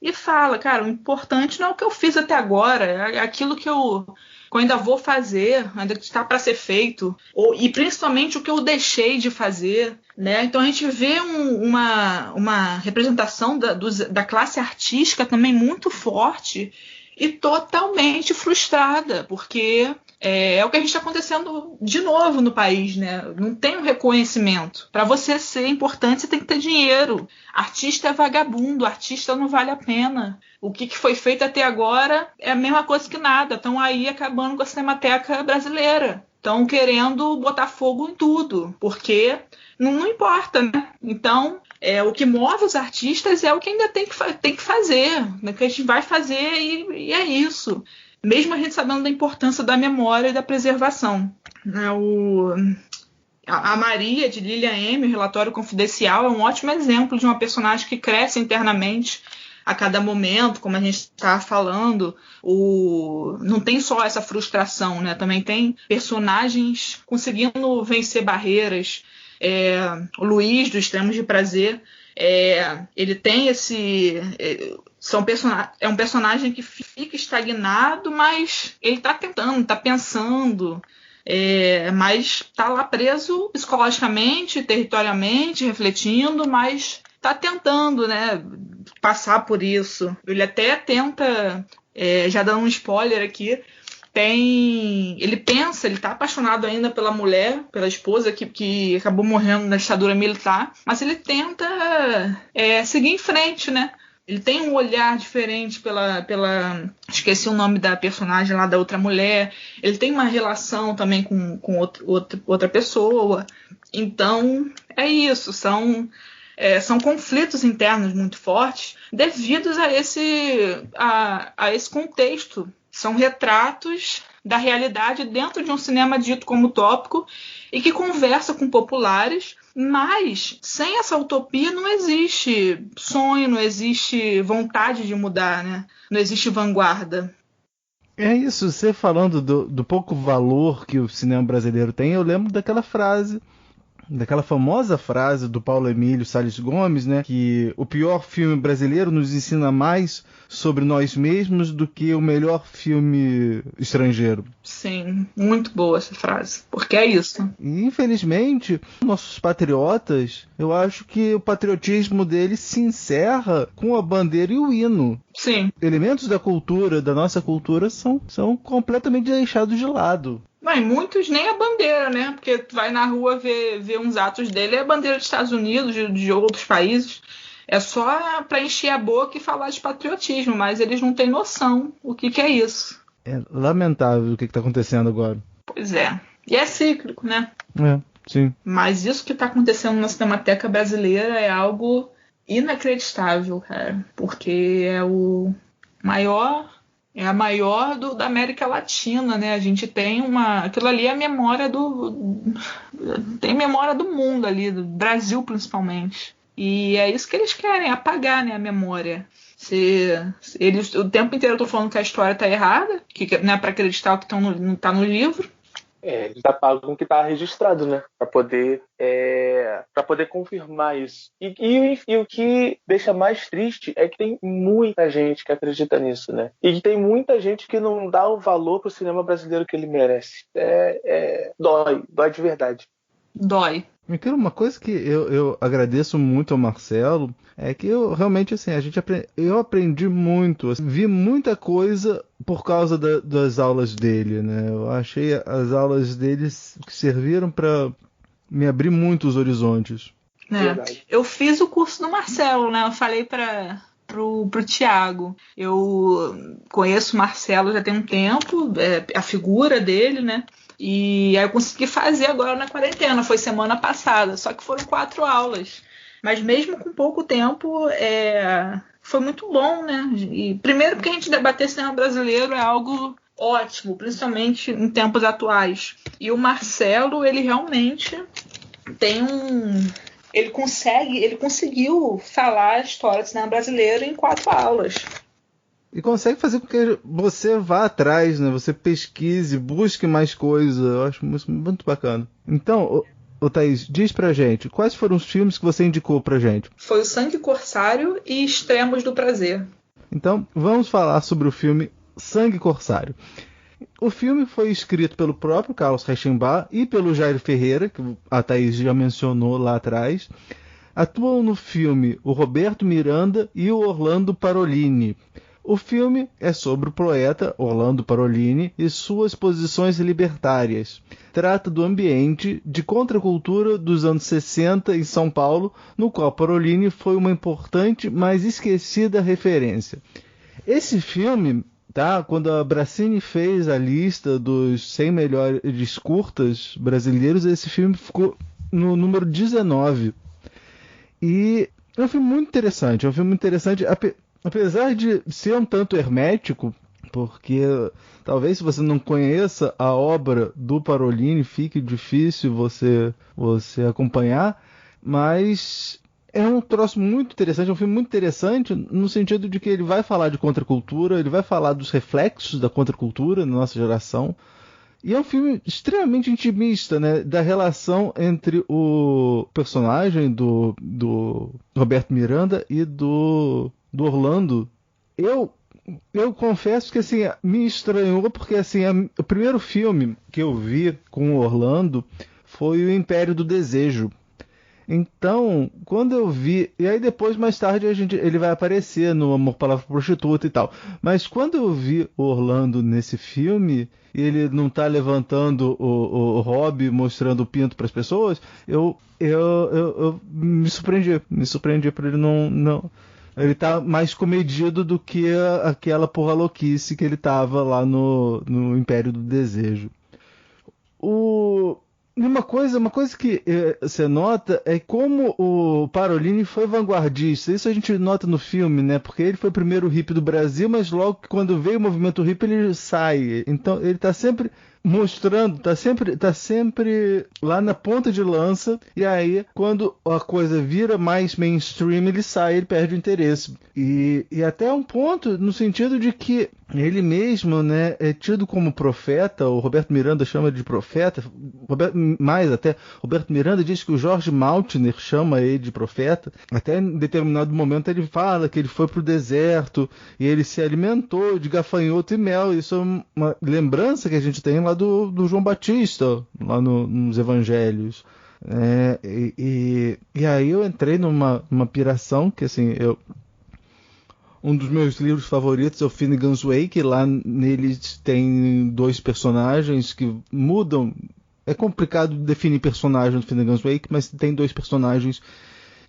e fala, cara, o importante não é o que eu fiz até agora, é aquilo que eu ainda vou fazer, ainda está para ser feito, e principalmente o que eu deixei de fazer, né? Então a gente vê uma representação da classe artística também muito forte e totalmente frustrada, porque é o que a gente está acontecendo de novo no país, né? Não tem um reconhecimento. Para você ser importante, você tem que ter dinheiro. Artista é vagabundo, artista não vale a pena. O que foi feito até agora é a mesma coisa que nada. Estão aí acabando com a Cinemateca brasileira. Estão querendo botar fogo em tudo, porque não importa, né? Então, o que move os artistas é o que ainda tem que fazer, né? Que a gente vai fazer e é isso. Mesmo a gente sabendo da importância da memória e da preservação. A Maria, de Lilian M., o Relatório Confidencial, é um ótimo exemplo de uma personagem que cresce internamente a cada momento, como a gente está falando. Não tem só essa frustração, né? Também tem personagens conseguindo vencer barreiras. O Luiz, dos Extremos de Prazer, ele tem esse... É um personagem que fica estagnado, mas ele está tentando, está pensando, mas está lá preso psicologicamente, territorialmente, refletindo, mas está tentando, né, passar por isso. Ele até tenta, já dando um spoiler aqui, ele está apaixonado ainda pela mulher, pela esposa que acabou morrendo na ditadura militar, mas ele tenta seguir em frente, né? Ele tem um olhar diferente pela... Esqueci o nome da personagem lá, da outra mulher. Ele tem uma relação também com outra pessoa. Então, é isso. São conflitos internos muito fortes devidos a esse contexto São retratos da realidade dentro de um cinema dito como utópico e que conversa com populares, mas sem essa utopia não existe sonho, não existe vontade de mudar, né? Não existe vanguarda. É isso, você falando do pouco valor que o cinema brasileiro tem, eu lembro daquela famosa frase do Paulo Emílio Salles Gomes, né, que o pior filme brasileiro nos ensina mais sobre nós mesmos do que o melhor filme estrangeiro. Sim, muito boa essa frase, porque é isso. E, infelizmente, nossos patriotas, eu acho que o patriotismo deles se encerra com a bandeira e o hino. Sim. Elementos da cultura, da nossa cultura, são completamente deixados de lado. Mas muitos nem a bandeira, né? Porque tu vai na rua ver uns atos dele, é a bandeira dos Estados Unidos, de outros países. É só para encher a boca e falar de patriotismo, mas eles não têm noção o que é isso. É lamentável o que está acontecendo agora. Pois é. E é cíclico, né? É, sim. Mas isso que está acontecendo na Cinemateca Brasileira é algo inacreditável, cara. Porque é o maior... É a maior da América Latina, né? A gente tem aquilo ali é a memória tem memória do mundo ali, do Brasil principalmente. E é isso que eles querem, apagar, né, a memória. Eles o tempo inteiro estão falando que a história está errada, que não é para acreditar o que não está no livro. Eles apagam o que está registrado, né? Para poder confirmar isso. E o que deixa mais triste é que tem muita gente que acredita nisso, né? E que tem muita gente que não dá o valor pro cinema brasileiro que ele merece. Dói de verdade. Dói. Uma coisa que eu agradeço muito ao Marcelo é que eu realmente, assim, eu aprendi muito, assim, vi muita coisa por causa das aulas dele, né? Eu achei as aulas dele que serviram para me abrir muito os horizontes. Eu fiz o curso do Marcelo, né? Eu falei pro Thiago. Eu conheço o Marcelo já tem um tempo, a figura dele, né? E aí eu consegui fazer agora na quarentena, foi semana passada, só que foram 4 aulas. Mas mesmo com pouco tempo, foi muito bom, né? E primeiro porque a gente debater cinema brasileiro é algo ótimo, principalmente em tempos atuais. E o Marcelo, ele realmente tem Ele conseguiu falar a história do cinema brasileiro em 4 aulas. E consegue fazer com que você vá atrás, né? Você pesquise, busque mais coisa. Eu acho isso muito bacana. Então, Thaís, diz pra gente, quais foram os filmes que você indicou pra gente? Foi o Sangue Corsário e Extremos do Prazer. Então, vamos falar sobre o filme Sangue Corsário. O filme foi escrito pelo próprio Carlos Reichenbach e pelo Jair Ferreira, que a Thaís já mencionou lá atrás. Atuam no filme o Roberto Miranda e o Orlando Parolini. O filme é sobre o poeta Orlando Parolini e suas posições libertárias. Trata do ambiente de contracultura dos anos 60 em São Paulo, no qual Parolini foi uma importante, mas esquecida referência. Esse filme, quando a Bracini fez a lista dos 100 melhores curtas brasileiros, esse filme ficou no número 19. E é um filme muito interessante, apesar de ser um tanto hermético, porque talvez se você não conheça a obra do Parolini fique difícil você acompanhar, mas é um troço muito interessante, é um filme muito interessante no sentido de que ele vai falar de contracultura, ele vai falar dos reflexos da contracultura na nossa geração, e é um filme extremamente intimista, né, da relação entre o personagem do Roberto Miranda e do Orlando. Eu confesso que assim, me estranhou porque assim, o primeiro filme que eu vi com o Orlando foi o Império do Desejo. Então, quando eu vi... E aí depois, mais tarde, ele vai aparecer no Amor, Palavra, Prostituta e tal. Mas quando eu vi o Orlando nesse filme, e ele não tá levantando o hobby, mostrando o pinto para as pessoas, eu me surpreendi. Me surpreendi por ele não... Ele tá mais comedido do que aquela porra louquice que ele tava lá no Império do Desejo. uma coisa que você nota é como o Parolini foi vanguardista. Isso a gente nota no filme, né? Porque ele foi o primeiro hippie do Brasil, mas logo que quando veio o movimento hippie ele sai. Então ele tá sempre mostrando, tá sempre lá na ponta de lança, e aí quando a coisa vira mais mainstream ele sai, ele perde o interesse. E até um ponto no sentido de que ele mesmo, né, é tido como profeta. O Roberto Miranda chama ele de profeta, Roberto Miranda diz que o Jorge Maltner chama ele de profeta. Até em determinado momento ele fala que ele foi pro deserto e ele se alimentou de gafanhoto e mel. Isso é uma lembrança que a gente tem lá do João Batista, lá nos Evangelhos. E aí eu entrei numa piração que, assim, um dos meus livros favoritos é o Finnegan's Wake. Lá neles tem 2 personagens que mudam. É complicado definir personagem do Finnegan's Wake, mas tem 2 personagens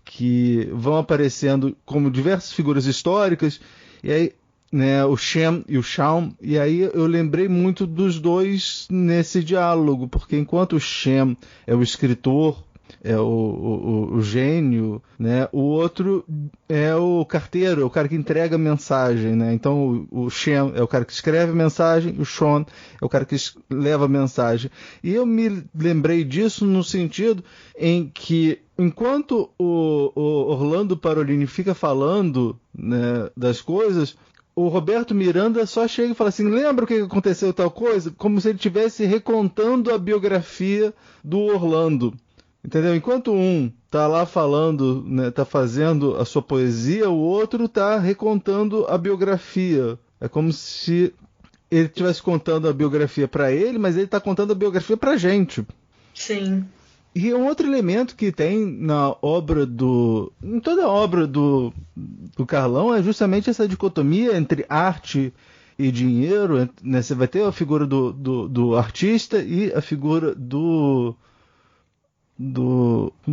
que vão aparecendo como diversas figuras históricas. E aí, né, o Shem e o Shaun, e aí eu lembrei muito dos 2 nesse diálogo, porque enquanto o Shem é o escritor, é o gênio, né, o outro é o carteiro, é o cara que entrega a mensagem, né? Então o Shem é o cara que escreve a mensagem, o Shaun é o cara que leva a mensagem. E eu me lembrei disso no sentido em que enquanto o Orlando Parolini fica falando, né, das coisas, o Roberto Miranda só chega e fala assim: lembra o que aconteceu tal coisa? Como se ele estivesse recontando a biografia do Orlando. Entendeu? Enquanto um tá lá falando, né, tá fazendo a sua poesia, o outro tá recontando a biografia. É como se ele estivesse contando a biografia para ele, mas ele tá contando a biografia pra gente. Sim. E um outro elemento que tem na obra em toda a obra do Carlão é justamente essa dicotomia entre arte e dinheiro, né? Você vai ter a figura do artista e a figura do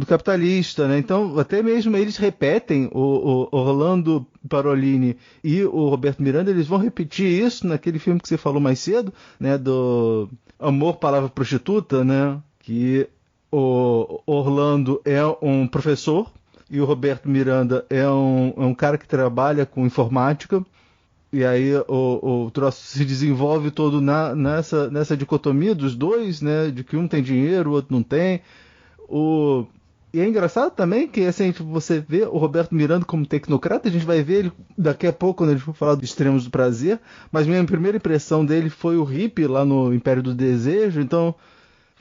capitalista, né? Então até mesmo eles repetem, o Orlando Parolini e o Roberto Miranda, eles vão repetir isso naquele filme que você falou mais cedo, né, do Amor, Palavra Prostituta, né, que o Orlando é um professor e o Roberto Miranda é um cara que trabalha com informática. E aí o troço se desenvolve todo nessa dicotomia dos 2, né, de que um tem dinheiro, o outro não tem. E é engraçado também que, assim, você vê o Roberto Miranda como tecnocrata. A gente vai ver ele daqui a pouco quando a gente for falar dos Extremos do Prazer, mas minha primeira impressão dele foi o hippie lá no Império do Desejo. Então,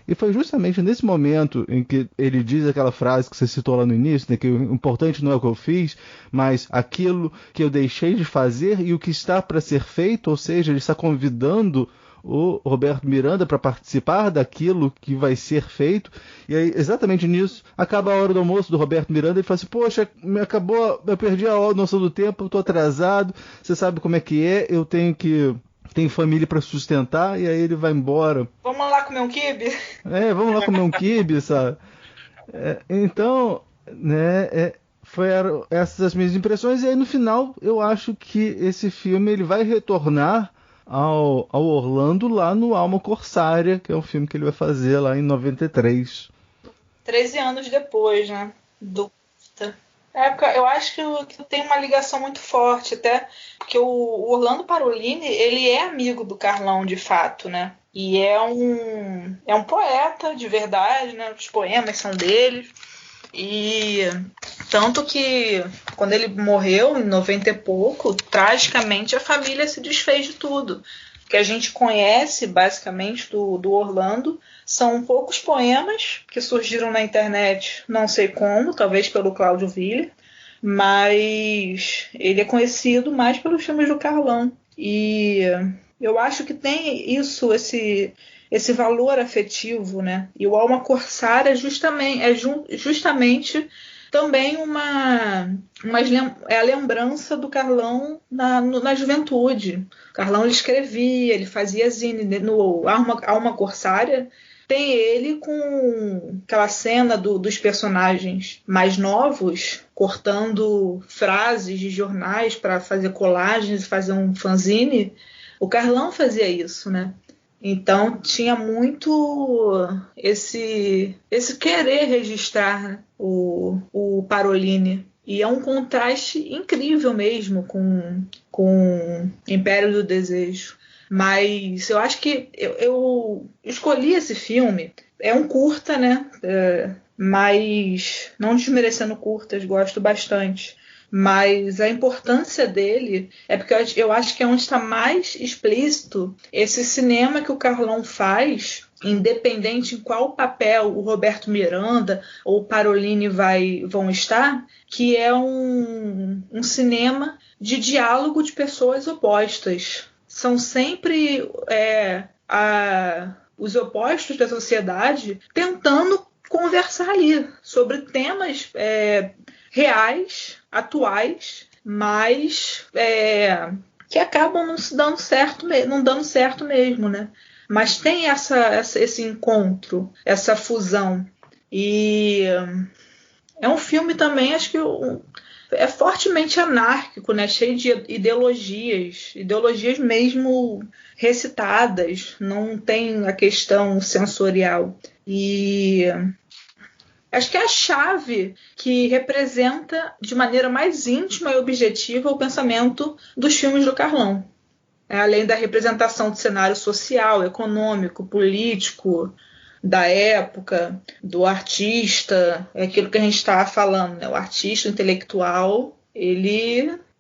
e foi justamente nesse momento em que ele diz aquela frase que você citou lá no início, né, que o importante não é o que eu fiz, mas aquilo que eu deixei de fazer e o que está para ser feito. Ou seja, ele está convidando o Roberto Miranda para participar daquilo que vai ser feito. E aí, exatamente nisso, acaba a hora do almoço do Roberto Miranda e fala assim: poxa, eu perdi a noção do tempo, eu estou atrasado, você sabe como é que é, eu tenho família para sustentar. E aí ele vai embora. Vamos lá comer um quibe? Vamos lá comer um quibe, sabe? Então, né, foram essas as minhas impressões. E aí no final eu acho que esse filme ele vai retornar ao Orlando lá no Alma Corsária, que é um filme que ele vai fazer lá em 93. 13 anos depois, né? Eu acho que tem uma ligação muito forte, até porque o Orlando Parolini, ele é amigo do Carlão de fato, né? E é um poeta de verdade, né? Os poemas são dele. E tanto que quando ele morreu em 90 e pouco, tragicamente a família se desfez de tudo. O que a gente conhece basicamente do Orlando são poucos poemas que surgiram na internet, não sei como, talvez pelo Cláudio Viller, mas ele é conhecido mais pelos filmes do Carlão. E eu acho que tem esse valor afetivo, né? E o Alma Corsária é justamente também é a lembrança do Carlão na juventude. O Carlão ele escrevia, ele fazia zine. No Alma Corsária tem ele com aquela cena dos personagens mais novos cortando frases de jornais para fazer colagens e fazer um fanzine. O Carlão fazia isso, né? Então tinha muito esse querer registrar, né, o Parolini. E é um contraste incrível mesmo com Império do Desejo. Mas eu acho que eu escolhi esse filme. É um curta, né? Mas não desmerecendo curtas, gosto bastante. Mas a importância dele é porque eu acho que é onde está mais explícito esse cinema que o Carlão faz, independente em qual papel o Roberto Miranda ou o Parolini vão estar, que é um cinema de diálogo de pessoas opostas. São sempre os opostos da sociedade tentando conversar ali sobre temas reais, atuais, mas que acabam não dando certo mesmo, né? Mas tem esse encontro, essa fusão. E é um filme também, acho que é fortemente anárquico, né? Cheio de ideologias mesmo recitadas, não tem a questão sensorial. E acho que é a chave que representa de maneira mais íntima e objetiva o pensamento dos filmes do Carlão. Além da representação do cenário social, econômico, político da época, do artista, é aquilo que a gente estava falando, né? O artista, o intelectual,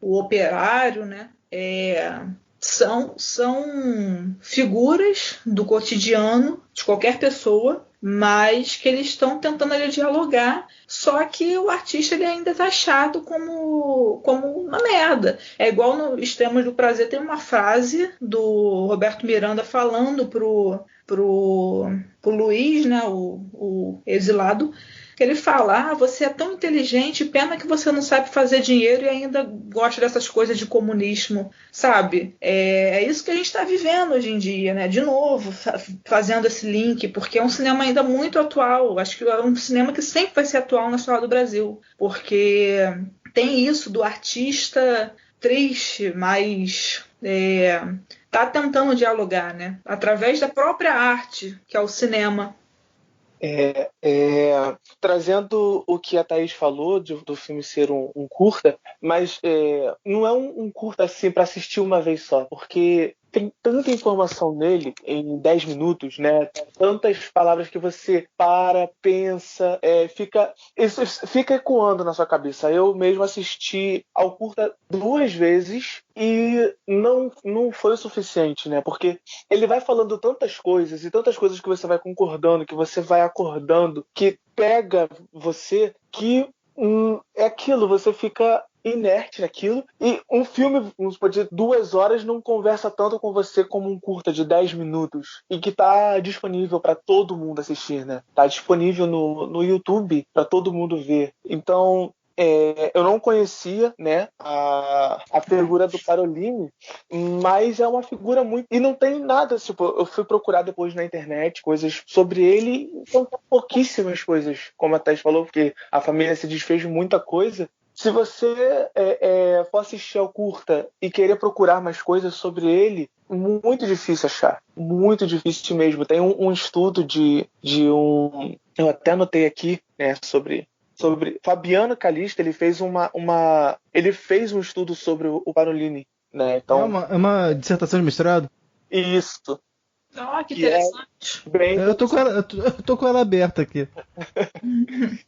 o operário, né? São figuras do cotidiano de qualquer pessoa, mas que eles estão tentando ali dialogar, só que o artista ele ainda é taxado como uma merda. É igual no Extremos do Prazer, tem uma frase do Roberto Miranda falando pro Luiz, né, o exilado, que ele fala: você é tão inteligente, pena que você não sabe fazer dinheiro e ainda gosta dessas coisas de comunismo, sabe? É isso que a gente está vivendo hoje em dia, né? De novo, fazendo esse link, porque é um cinema ainda muito atual. Acho que é um cinema que sempre vai ser atual na história do Brasil, porque tem isso do artista triste, mas tá tentando dialogar, né? Através da própria arte, que é o cinema. Trazendo o que a Thaís falou do filme ser um curta, mas não é um curta assim para assistir uma vez só, porque tem tanta informação nele em 10 minutos, né? Tantas palavras que você pensa, isso fica ecoando na sua cabeça. Eu mesmo assisti ao curta 2 vezes e não foi o suficiente, né? Porque ele vai falando tantas coisas e tantas coisas que você vai concordando, que você vai acordando, que pega você, que é aquilo, você fica inerte naquilo, e um filme, vamos dizer, 2 horas não conversa tanto com você como um curta de 10 minutos, e que tá disponível para todo mundo assistir, né? Tá disponível no YouTube para todo mundo ver. Então, eu não conhecia, né, a figura do Parolini, mas é uma figura muito... E não tem nada, tipo, eu fui procurar depois na internet coisas sobre ele, então tem pouquíssimas coisas, como a Thais falou, porque a família se desfez de muita coisa. Se você for assistir ao curta e querer procurar mais coisas sobre ele, muito difícil achar. Muito difícil mesmo. Tem um estudo de um... Eu até anotei aqui, né, sobre Fabiano Calista. Ele fez ele fez um estudo sobre o Parolini, né? Então, é uma dissertação de mestrado? Isso. Que interessante. Eu tô com ela aberta aqui.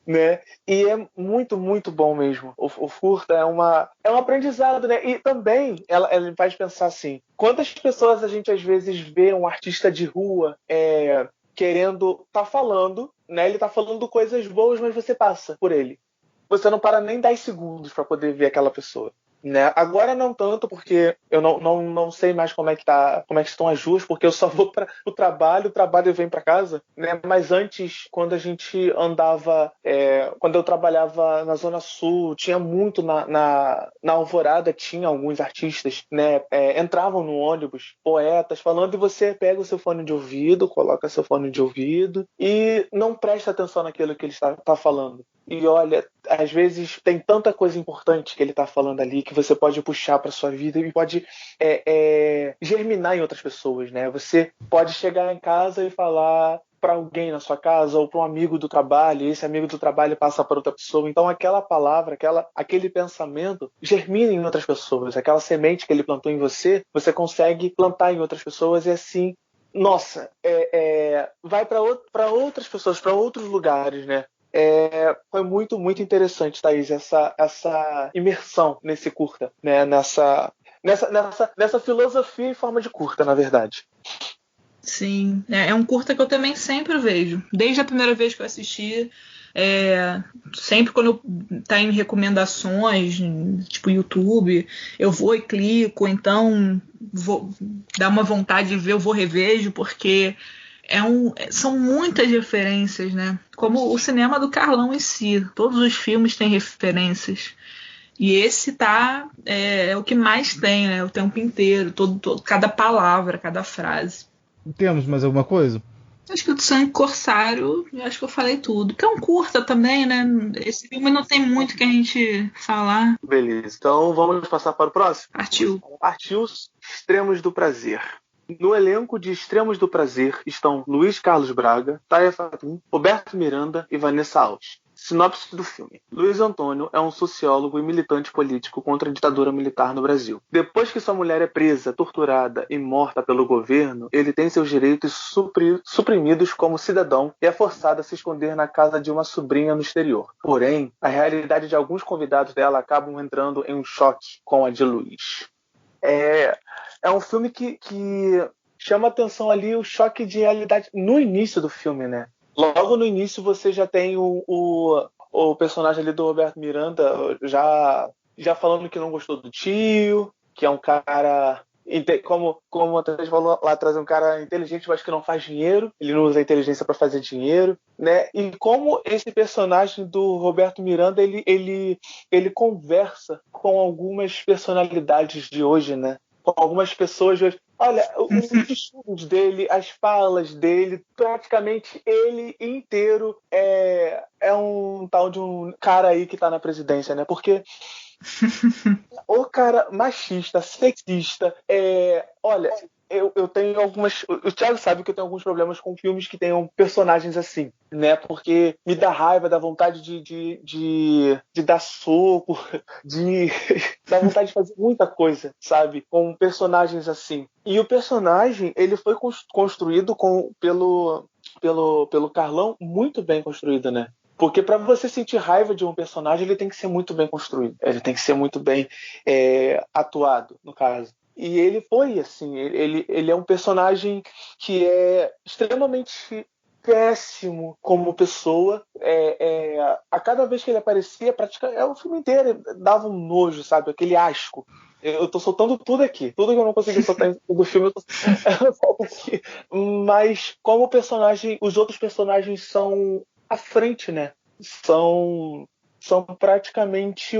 Né? E é muito, muito bom mesmo. O curta é um aprendizado, né? E também ela faz pensar assim: quantas pessoas a gente às vezes vê um artista de rua querendo falando, né? Ele tá falando coisas boas, mas você passa por ele. Você não para nem 10 segundos para poder ver aquela pessoa. Né? Agora não tanto, porque eu não sei mais como é que estão as ruas, porque eu só vou para o trabalho eu venho para casa, né? Mas antes, quando a gente andava, quando eu trabalhava na Zona Sul, tinha muito na Alvorada, tinha alguns artistas, né? Entravam no ônibus, poetas falando, e você pega o seu fone de ouvido, coloca seu fone de ouvido e não presta atenção naquilo que ele está falando. E olha, às vezes tem tanta coisa importante que ele tá falando ali que você pode puxar pra sua vida e pode germinar em outras pessoas, né? Você pode chegar em casa e falar para alguém na sua casa ou para um amigo do trabalho, e esse amigo do trabalho passa para outra pessoa. Então aquela palavra, aquele pensamento germina em outras pessoas. Aquela semente que ele plantou em você, você consegue plantar em outras pessoas e assim, nossa, vai para outras pessoas, para outros lugares, né? Foi muito, muito interessante, Thaís, essa imersão nesse curta, né? Nessa filosofia em forma de curta, na verdade. Sim, é um curta que eu também sempre vejo. Desde a primeira vez que eu assisti, sempre quando tá em recomendações, tipo YouTube, eu vou e clico, então vou dar uma vontade de ver, eu vou revejo, porque são muitas referências, né? Como o cinema do Carlão em si. Todos os filmes têm referências. E esse é o que mais tem, né? O tempo inteiro, cada palavra, cada frase. Temos mais alguma coisa? Acho que o Sangue Corsário, acho que eu falei tudo. Que é um curta também, né? Esse filme não tem muito que a gente falar. Beleza, então vamos passar para o próximo? Partiu Extremos do Prazer. No elenco de Extremos do Prazer estão Luiz Carlos Braga, Taia Fatum, Roberto Miranda e Vanessa Alves. Sinopse do filme. Luiz Antônio é um sociólogo e militante político contra a ditadura militar no Brasil. Depois que sua mulher é presa, torturada e morta pelo governo, ele tem seus direitos suprimidos como cidadão e é forçado a se esconder na casa de uma sobrinha no exterior. Porém, a realidade de alguns convidados dela acabam entrando em um choque com a de Luiz. É um filme que chama atenção ali o choque de realidade no início do filme, né? Logo no início você já tem o personagem ali do Roberto Miranda já falando que não gostou do tio, que é um cara, como a Thaís falou lá atrás, é um cara inteligente, mas que não faz dinheiro, ele não usa a inteligência para fazer dinheiro, né? E como esse personagem do Roberto Miranda, ele conversa com algumas personalidades de hoje, né? Com algumas pessoas de hoje. Olha, os discursos dele, as falas dele, praticamente ele inteiro é um tal de um cara aí que tá na presidência, né? Porque o cara machista, sexista, olha, eu tenho algumas... O Thiago sabe que eu tenho alguns problemas com filmes que tenham personagens assim, né? Porque me dá raiva, dá vontade de dar soco, dá vontade de fazer muita coisa, sabe? Com personagens assim. E o personagem, ele foi construído pelo Carlão, muito bem construído, né? Porque para você sentir raiva de um personagem, ele tem que ser muito bem construído. Ele tem que ser muito bem atuado, no caso. E ele foi assim, ele é um personagem que é extremamente péssimo como pessoa. A cada vez que ele aparecia, praticamente o filme inteiro dava um nojo, sabe? Aquele asco. Eu tô soltando tudo aqui. Tudo que eu não consegui soltar do filme, eu solto aqui. Mas como personagem, os outros personagens são à frente, né? São praticamente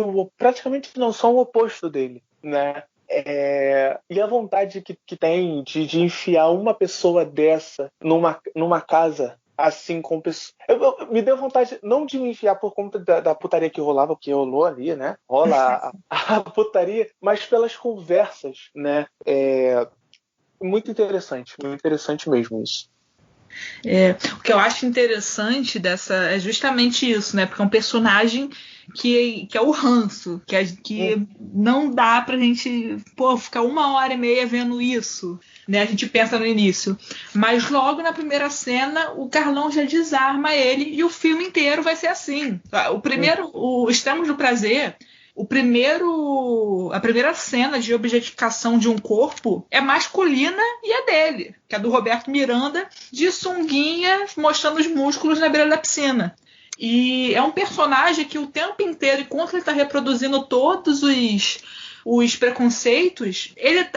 não, são o oposto dele, né? E a vontade que tem de enfiar uma pessoa dessa numa casa assim com pessoas. Me deu vontade não de me enfiar por conta da putaria que rolava, porque rolou ali, né? Rola a putaria, mas pelas conversas, né? Muito interessante mesmo isso. O que eu acho interessante é justamente isso, né? Porque é um personagem que é o ranço, que não dá pra gente ficar 1h30 vendo isso, né? A gente pensa no início. Mas logo na primeira cena, o Carlão já desarma ele e o filme inteiro vai ser assim. O Extremos do Prazer, a primeira cena de objetificação de um corpo é masculina e é dele, que é do Roberto Miranda, de sunguinha, mostrando os músculos na beira da piscina. E é um personagem que o tempo inteiro, enquanto ele está reproduzindo todos os preconceitos, ele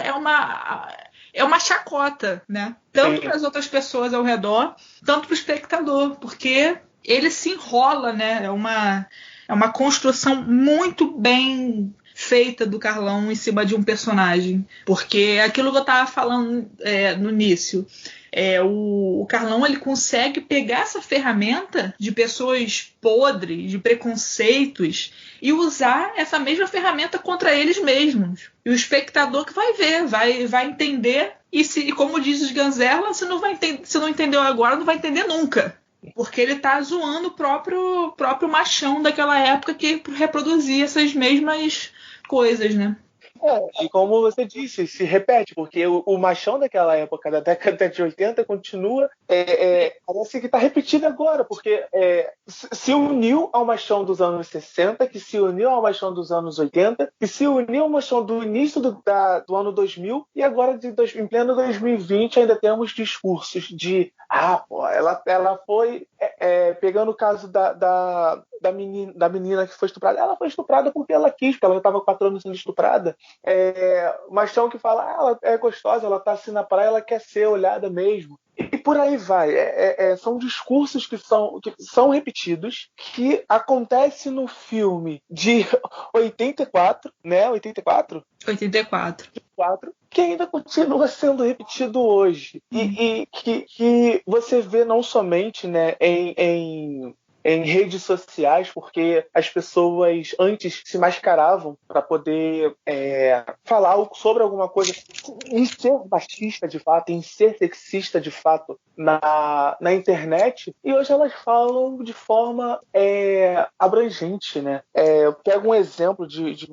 é uma chacota, né? Tanto para as outras pessoas ao redor, tanto para o espectador, porque ele se enrola, né? É uma construção muito bem feita do Carlão em cima de um personagem. Porque é aquilo que eu tava falando no início. O Carlão, ele consegue pegar essa ferramenta de pessoas podres, de preconceitos, e usar essa mesma ferramenta contra eles mesmos. E o espectador que vai ver, vai entender. E como diz os Ganzerla, se não entendeu agora, não vai entender nunca. Porque ele tá zoando o próprio machão daquela época que reproduzia essas mesmas coisas, né? E como você disse, se repete, porque o machão daquela época, da década de 80, continua, parece que está repetido agora, porque se uniu ao machão dos anos 60, que se uniu ao machão dos anos 80, que se uniu ao machão do início do ano 2000, e agora, em pleno 2020, ainda temos discursos de ela foi, pegando o caso da menina que foi estuprada, ela foi estuprada porque ela quis, porque ela já estava 4 anos sendo estuprada. Machão que fala, ela é gostosa, ela tá assim na praia, ela quer ser olhada mesmo. E por aí vai. São discursos que são repetidos, que acontecem no filme de 84, né? 84? 84. Que ainda continua sendo repetido hoje. E que você vê não somente, né, em redes sociais, porque as pessoas antes se mascaravam para poder falar sobre alguma coisa, em ser machista de fato, em ser sexista de fato na internet, e hoje elas falam de forma abrangente, né? Eu pego um exemplo de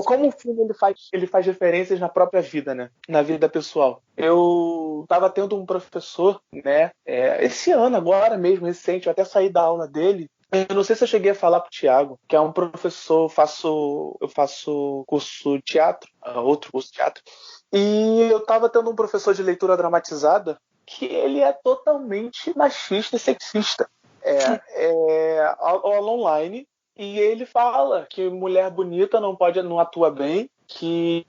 como o filme ele faz referências na própria vida, né? Na vida pessoal. Eu estava tendo um professor, né? Esse ano, agora mesmo, recente, eu até saí da aula dele. Eu não sei se eu cheguei a falar pro Thiago, que é um professor, eu faço curso de teatro, outro curso de teatro, e eu estava tendo um professor de leitura dramatizada que ele é totalmente machista e sexista. Aula online, e ele fala que mulher bonita não atua bem, que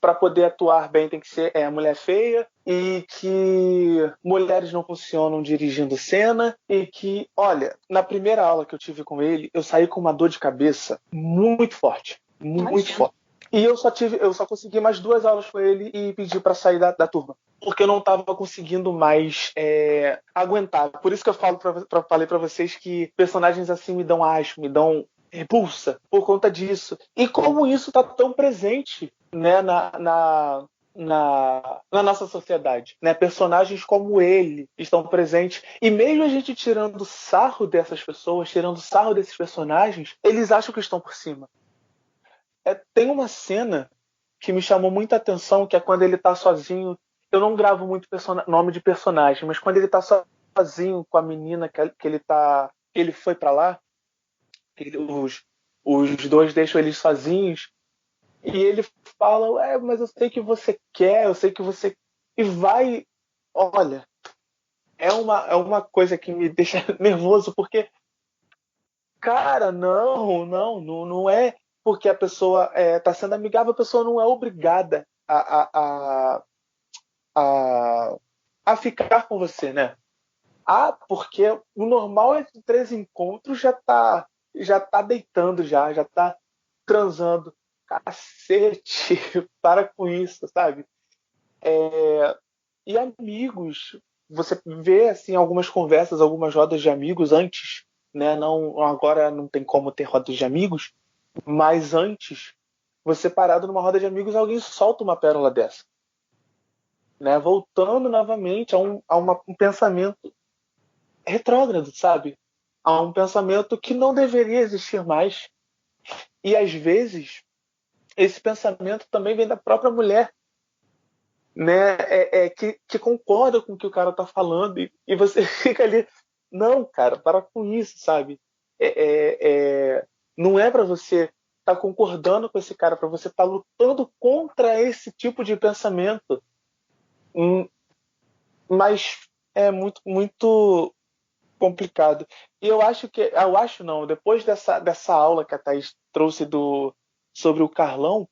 para poder atuar bem tem que ser mulher feia, e que mulheres não funcionam dirigindo cena, e que, olha, na primeira aula que eu tive com ele, eu saí com uma dor de cabeça muito forte, muito forte. E eu só consegui mais 2 aulas com ele e pedi para sair da turma, porque eu não estava conseguindo mais aguentar. Por isso que eu falei para vocês que personagens assim me dão asco, me dão repulsa por conta disso. E como isso está tão presente, né, na nossa sociedade, né? Personagens como ele estão presentes, e mesmo a gente tirando sarro dessas pessoas, tirando sarro desses personagens, eles acham que estão por cima. Tem uma cena que me chamou muita atenção, que é quando ele tá sozinho. Eu não gravo muito nome de personagem, mas quando ele tá sozinho com a menina que ele foi pra lá, os dois deixam eles sozinhos, e ele fala, mas eu sei que você quer, eu sei que você... E vai... Olha, é uma coisa que me deixa nervoso, porque, cara, não é porque a pessoa está sendo amigável, a pessoa não é obrigada a ficar com você, né? Porque o normal é que 3 encontros já tá deitando, já tá transando. Cacete, para com isso, sabe? E amigos, você vê assim algumas conversas, algumas rodas de amigos antes, né? Agora não tem como ter rodas de amigos, mas antes, você parado numa roda de amigos, alguém solta uma pérola dessa, né? Voltando novamente a um pensamento retrógrado, sabe? A um pensamento que não deveria existir mais. E às vezes esse pensamento também vem da própria mulher, né? Que concorda com o que o cara tá falando, e você fica ali, não, cara, para com isso, sabe? Não é para você estar concordando com esse cara, para você estar lutando contra esse tipo de pensamento. Mas é muito, muito complicado. E depois dessa aula que a Thaís trouxe sobre o Carlão,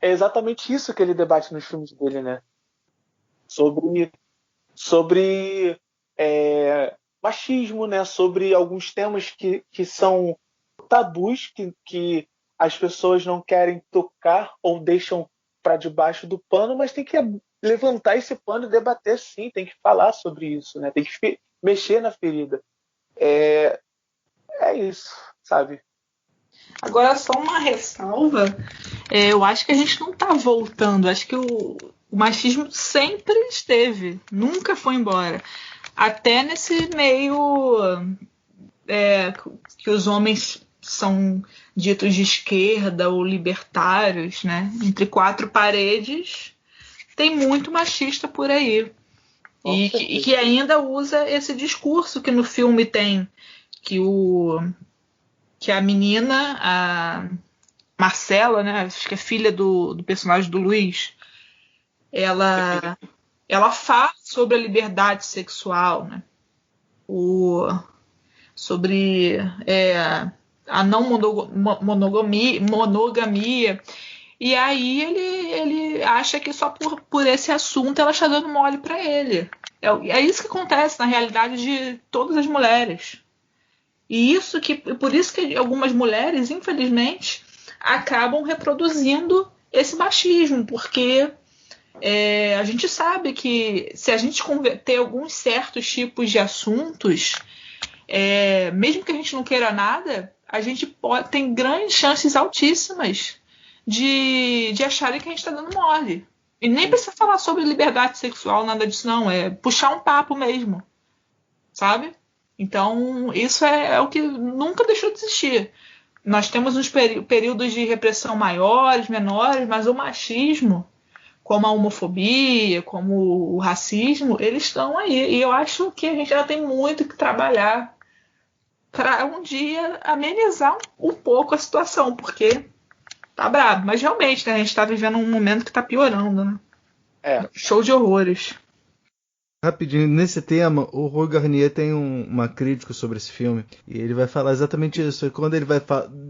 é exatamente isso que ele debate nos filmes dele, né? Sobre machismo, né? Sobre alguns temas que são tabus, que as pessoas não querem tocar ou deixam para debaixo do pano, mas tem que levantar esse pano e debater sim, tem que falar sobre isso, né? Tem que mexer na ferida. É isso, sabe? Agora, só uma ressalva, eu acho que a gente não está voltando, acho que o machismo sempre esteve, nunca foi embora. Até nesse meio que os homens são ditos de esquerda ou libertários, né? Entre quatro paredes, tem muito machista por aí. E que ainda usa esse discurso que no filme tem, que a menina, a Marcela, né? Acho que é filha do personagem do Luiz, ela fala sobre a liberdade sexual, né? Sobre a não monogamia. E aí ele acha que só por esse assunto ela está dando mole para ele. É isso que acontece na realidade de todas as mulheres. E por isso que algumas mulheres, infelizmente, acabam reproduzindo esse machismo, porque a gente sabe que se a gente converter alguns certos tipos de assuntos, mesmo que a gente não queira nada, a gente tem grandes chances altíssimas de acharem que a gente está dando mole. E nem precisa falar sobre liberdade sexual, nada disso não, é puxar um papo mesmo, sabe? Então, isso é o que nunca deixou de existir. Nós temos uns períodos de repressão maiores, menores, mas o machismo, como a homofobia, como o racismo, eles estão aí. E eu acho que a gente já tem muito que trabalhar para um dia amenizar um pouco a situação, porque tá brabo. Mas realmente, né, a gente tá vivendo um momento que tá piorando, né? Show de horrores. Rapidinho, nesse tema, o Roy Garnier tem uma crítica sobre esse filme, e ele vai falar exatamente isso. Quando ele vai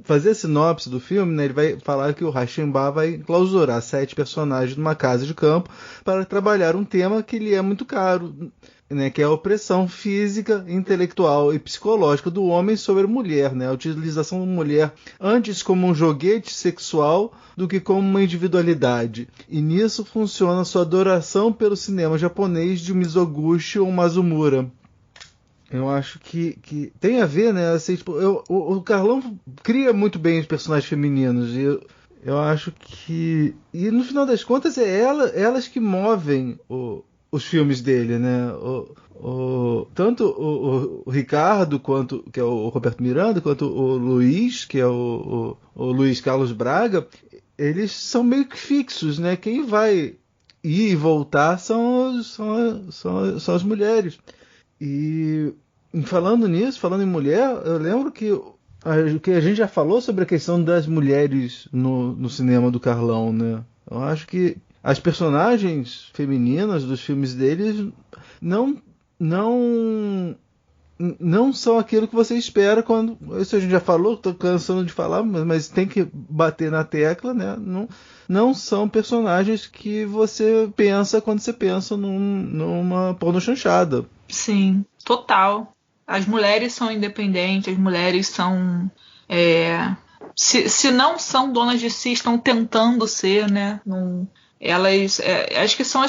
fazer a sinopse do filme, né, ele vai falar que o Reichenbach vai clausurar 7 personagens numa casa de campo para trabalhar um tema que lhe é muito caro, né, que é a opressão física, intelectual e psicológica do homem sobre a mulher, né, a utilização da mulher antes como um joguete sexual do que como uma individualidade. E nisso funciona sua adoração pelo cinema japonês de Mizoguchi ou Mazumura. Eu acho que tem a ver, né? Assim, tipo, o Carlão cria muito bem os personagens femininos. E eu acho que... E no final das contas é elas que movem os filmes dele, né? Tanto o Ricardo, que é o Roberto Miranda, quanto o Luiz, que é o Luiz Carlos Braga, eles são meio que fixos, né? Quem vai ir e voltar são as mulheres. E falando nisso, falando em mulher, eu lembro que a gente já falou sobre a questão das mulheres no cinema do Carlão, né? Eu acho que as personagens femininas dos filmes deles não são aquilo que você espera quando... Isso a gente já falou, estou cansando de falar, mas tem que bater na tecla, né? Não são personagens que você pensa quando você pensa numa pornochanchada. Sim, total. As mulheres são independentes, as mulheres são... Se não são donas de si, estão tentando ser, né? Elas, acho que são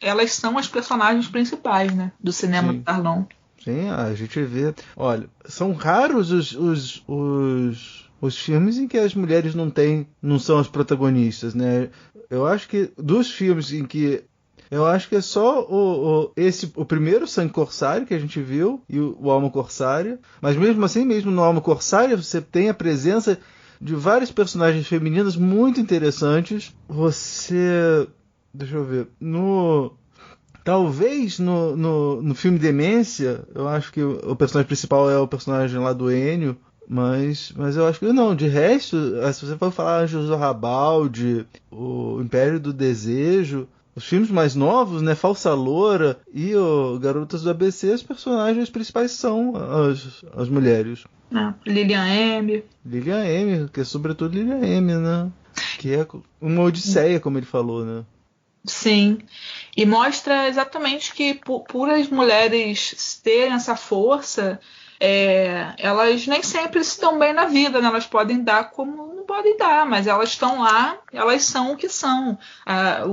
elas são as personagens principais, né, do cinema do Carlão. Sim, a gente vê. Olha, são raros os filmes em que as mulheres não são as protagonistas, né? Eu acho que dos filmes em que eu acho que é só o primeiro Sangue Corsário que a gente viu e o Alma Corsária, mas mesmo assim, mesmo no Alma Corsária, você tem a presença de várias personagens femininas muito interessantes. Deixa eu ver. Talvez no filme Demência, eu acho que o personagem principal é o personagem lá do Ennio, mas eu acho que não. De resto, se você for falar Anjos do Rabalde, o Império do Desejo, os filmes mais novos, né, Falsa Loura e o Garotas do ABC, os personagens principais são as mulheres. Lilian M, que é sobretudo Lilian M, né? Que é uma odisseia, como ele falou, né? Sim. E mostra exatamente que por as mulheres terem essa força, elas nem sempre se dão bem na vida, né? Elas podem dar como não podem dar, mas elas estão lá, elas são o que são. A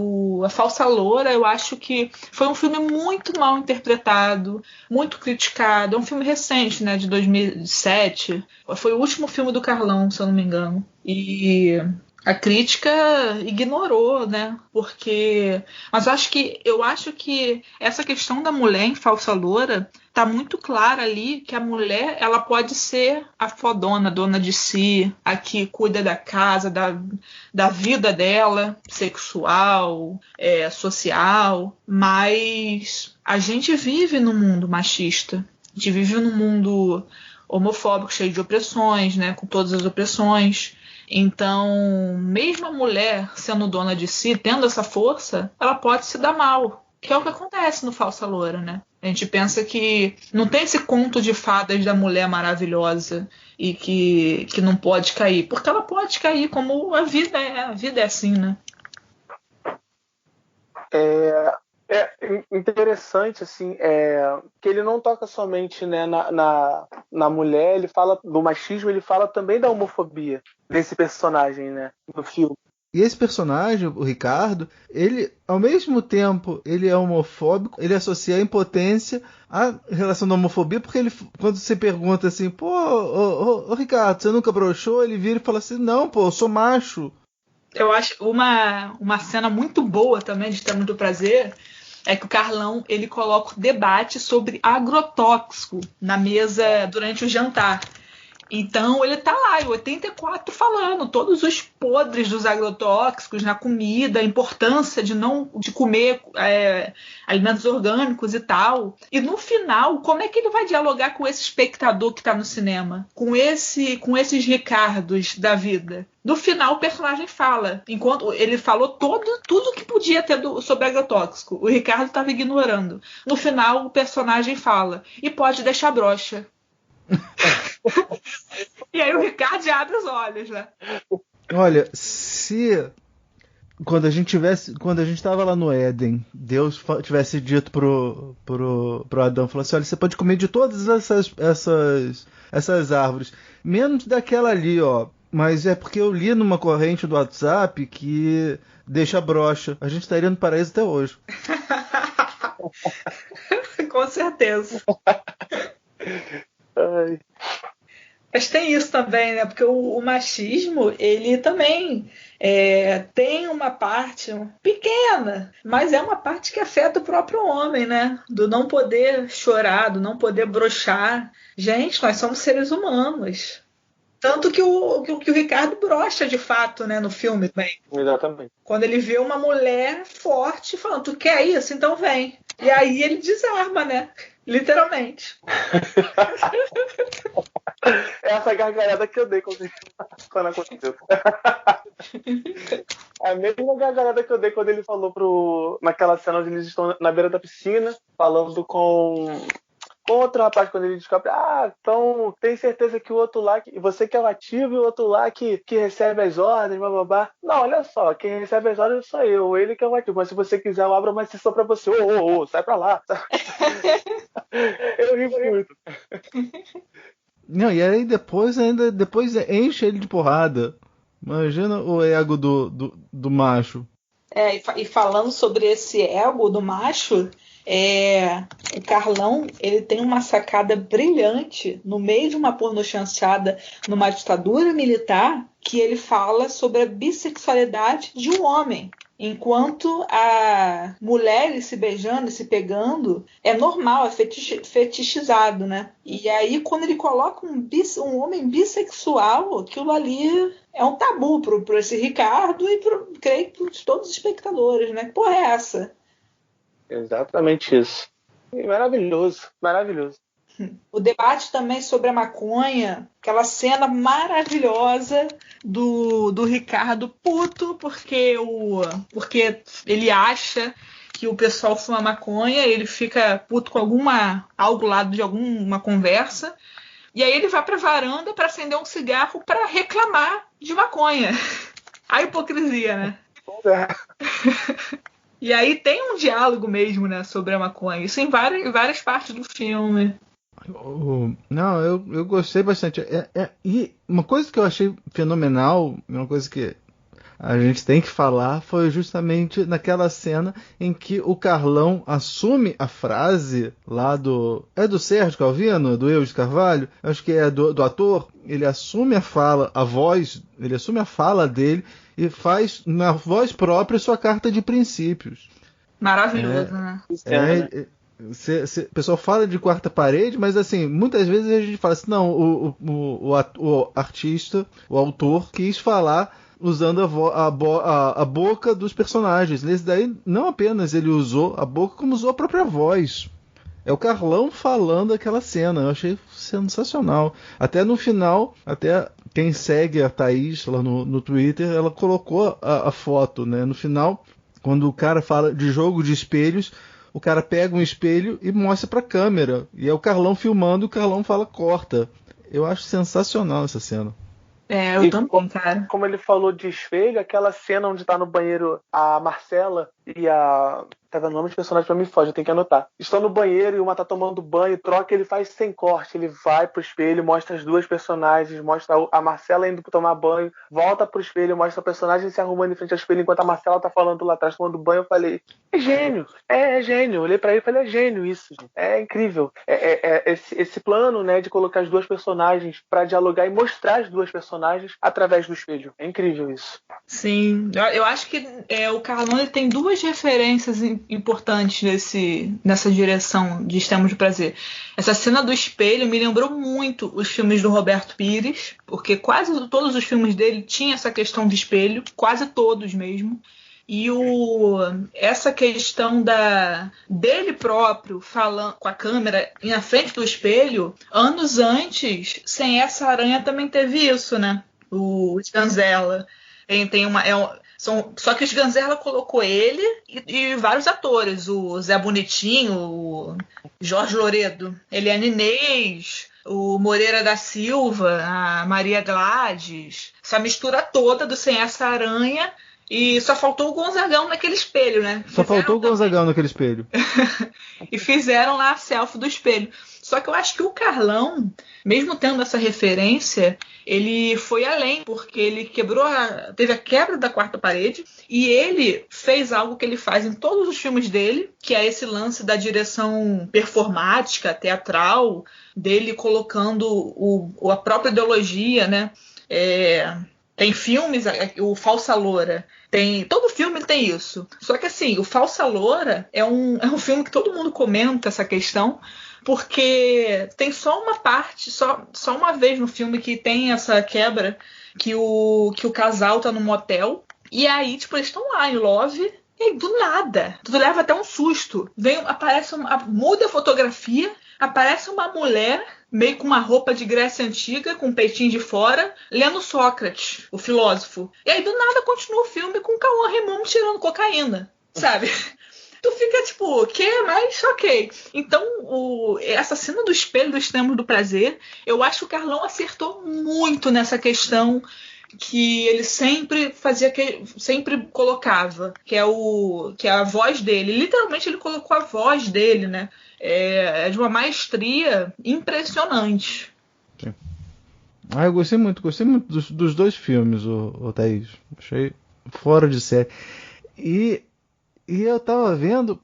Falsa Loura, eu acho que foi um filme muito mal interpretado, muito criticado. É um filme recente, né, de 2007. Foi o último filme do Carlão, se eu não me engano. E a crítica ignorou, né? Mas eu acho que essa questão da mulher em Falsa Loura tá muito clara ali, que a mulher, ela pode ser a fodona, dona de si, a que cuida da casa, da vida dela, sexual, social, mas a gente vive num mundo machista. A gente vive num mundo homofóbico, cheio de opressões, né? Com todas as opressões. Então, mesmo a mulher sendo dona de si, tendo essa força, ela pode se dar mal, que é o que acontece no Falsa Loura, né? A gente pensa que não tem esse conto de fadas da mulher maravilhosa e que não pode cair, porque ela pode cair, como a vida é assim, né? É interessante, assim, que ele não toca somente, né, na mulher, ele fala do machismo, ele fala também da homofobia desse personagem, né, no filme. E esse personagem, o Ricardo, ele, ao mesmo tempo, ele é homofóbico, ele associa a impotência à relação da homofobia, porque ele, quando você pergunta assim, pô, ô Ricardo, você nunca broxou? Ele vira e fala assim, não, pô, eu sou macho. Eu acho uma cena muito boa também, de Ter Muito Prazer, é que o Carlão, ele coloca o debate sobre agrotóxico na mesa durante o jantar. Então ele tá lá, em 84, falando todos os podres dos agrotóxicos na comida, a importância de comer alimentos orgânicos e tal. E no final, como é que ele vai dialogar com esse espectador que tá no cinema? Com esses Ricardos da vida? No final, o personagem fala. Enquanto ele falou tudo que podia ter sobre agrotóxico, o Ricardo estava ignorando. No final, o personagem fala. E pode deixar broxa. E aí o Ricardo já abre os olhos, né? Olha, quando a gente estava lá no Éden, Deus tivesse dito pro Adão, falou assim, olha, você pode comer de todas essas árvores, menos daquela ali, ó. Mas é porque eu li numa corrente do WhatsApp que deixa broxa. A gente estaria no paraíso até hoje. Com certeza. Ai. Mas tem isso também, né? Porque o machismo, ele também tem uma parte pequena, mas é uma parte que afeta o próprio homem, né? Do não poder chorar, do não poder broxar. Gente, nós somos seres humanos. Tanto que o Ricardo brocha de fato, né, no filme também. Exatamente. Quando ele vê uma mulher forte falando, tu quer isso? Então vem. E aí ele desarma, né? Literalmente. Essa gargalhada que eu dei quando aconteceu. A mesma gargalhada que eu dei quando ele falou naquela cena onde eles estão na beira da piscina, falando com outro rapaz, quando ele descobre, então tem certeza que o outro lá, você que é o ativo e o outro lá que recebe as ordens, bababá. Não, olha só, quem recebe as ordens sou eu, ele que é o ativo, mas se você quiser eu abro uma exceção pra você, sai pra lá. Eu ri muito. Não, e aí depois enche ele de porrada. Imagina o ego do macho. E falando sobre esse ego do macho, o Carlão, ele tem uma sacada brilhante no meio de uma pornochanchada numa ditadura militar, que ele fala sobre a bissexualidade de um homem. Enquanto a mulher se beijando e se pegando é normal, é fetichizado, né? E aí, quando ele coloca um homem bissexual, aquilo ali é um tabu pro esse Ricardo e creio que para todos os espectadores, né? Que porra é essa? Exatamente isso. Maravilhoso, maravilhoso. O debate também sobre a maconha, aquela cena maravilhosa do Ricardo puto, porque ele acha que o pessoal fuma maconha, ele fica puto com algo lá de alguma conversa, e aí ele vai pra varanda para acender um cigarro para reclamar de maconha. A hipocrisia, né? E aí tem um diálogo mesmo, né, sobre a maconha. Isso em várias partes do filme. Não, eu gostei bastante. E uma coisa que eu achei fenomenal, uma coisa que a gente tem que falar, foi justamente naquela cena em que o Carlão assume a frase lá do... É do Sérgio Calvino? Do Eudes Carvalho? Acho que é do ator. Ele assume a fala, a voz, ele assume a fala dele e faz na voz própria sua carta de princípios. Maravilhoso, né? O pessoal fala de quarta parede, mas assim, muitas vezes a gente fala assim, não, o artista, o autor quis falar usando a boca dos personagens. Nesse daí, não apenas ele usou a boca, como usou a própria voz. É o Carlão falando aquela cena. Eu achei sensacional. Até no final, até quem segue a Thaís lá no Twitter, ela colocou a foto, né? No final, quando o cara fala de jogo de espelhos, o cara pega um espelho e mostra pra câmera. E é o Carlão filmando e o Carlão fala, corta. Eu acho sensacional essa cena. Eu também, cara. Como ele falou de espelho, aquela cena onde tá no banheiro a Marcela e a... Tá vendo o nome de personagem pra mim foge, eu tenho que anotar. Estão no banheiro e uma tá tomando banho, troca, ele faz sem corte. Ele vai pro espelho, mostra as duas personagens, mostra a Marcela indo tomar banho, volta pro espelho, mostra a personagem se arrumando em frente ao espelho enquanto a Marcela tá falando lá atrás, tomando banho. Eu falei, é gênio, é gênio. Eu olhei pra ele e falei, é gênio isso, gente. É incrível. Esse plano, né, de colocar as duas personagens pra dialogar e mostrar as duas personagens através do espelho. É incrível isso. Sim, eu acho que o Carlão ele tem duas referências importantes nessa direção de Extremos de Prazer. Essa cena do espelho me lembrou muito os filmes do Roberto Pires, porque quase todos os filmes dele tinham essa questão de espelho, quase todos mesmo. E essa questão dele próprio falando com a câmera na frente do espelho, anos antes, Sem Essa Aranha também teve isso, né? O Sganzella. Só que o Sganzella colocou ele e vários atores. O Zé Bonitinho, o Jorge Loredo, Eliane Inês, o Moreira da Silva, a Maria Gladys. Essa mistura toda do Sem Essa Aranha. E só faltou o Gonzagão naquele espelho, né? Só faltou o Gonzagão naquele espelho. E fizeram lá a selfie do espelho. Só que eu acho que o Carlão, mesmo tendo essa referência, ele foi além, porque ele teve a quebra da quarta parede e ele fez algo que ele faz em todos os filmes dele, que é esse lance da direção performática, teatral, dele colocando a própria ideologia, né? Tem filmes, o Falsa Loura, todo filme tem isso. Só que assim, o Falsa Loura é um filme que todo mundo comenta essa questão, porque tem só uma parte, só uma vez no filme que tem essa quebra, que o casal tá no motel, e aí, tipo, eles estão lá em love, e aí, do nada, tu leva até um susto. Muda a fotografia, aparece uma mulher, meio com uma roupa de Grécia Antiga, com o peitinho de fora, lendo Sócrates, o filósofo. E aí, do nada, continua o filme com o Cauã Raymond tirando cocaína, sabe? Tu fica tipo, o quê? Mas ok. Então, essa cena do espelho do Extremos do Prazer, eu acho que o Carlão acertou muito nessa questão que ele sempre colocava, que é a voz dele. Literalmente ele colocou a voz dele, né? É de uma maestria impressionante. Sim. Eu gostei muito dos dois filmes, o Thaís. Achei fora de série. E eu tava vendo,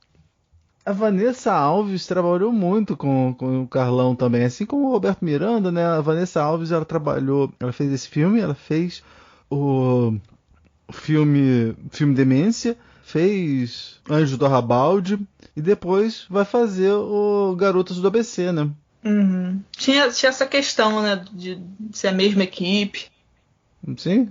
a Vanessa Alves trabalhou muito com o Carlão também, assim como o Roberto Miranda, né? A Vanessa Alves, ela fez esse filme, ela fez o filme Demência, fez Anjo do Arrabalde e depois vai fazer o Garotas do ABC, né? Uhum. Tinha essa questão, né, de ser a mesma equipe. Sim,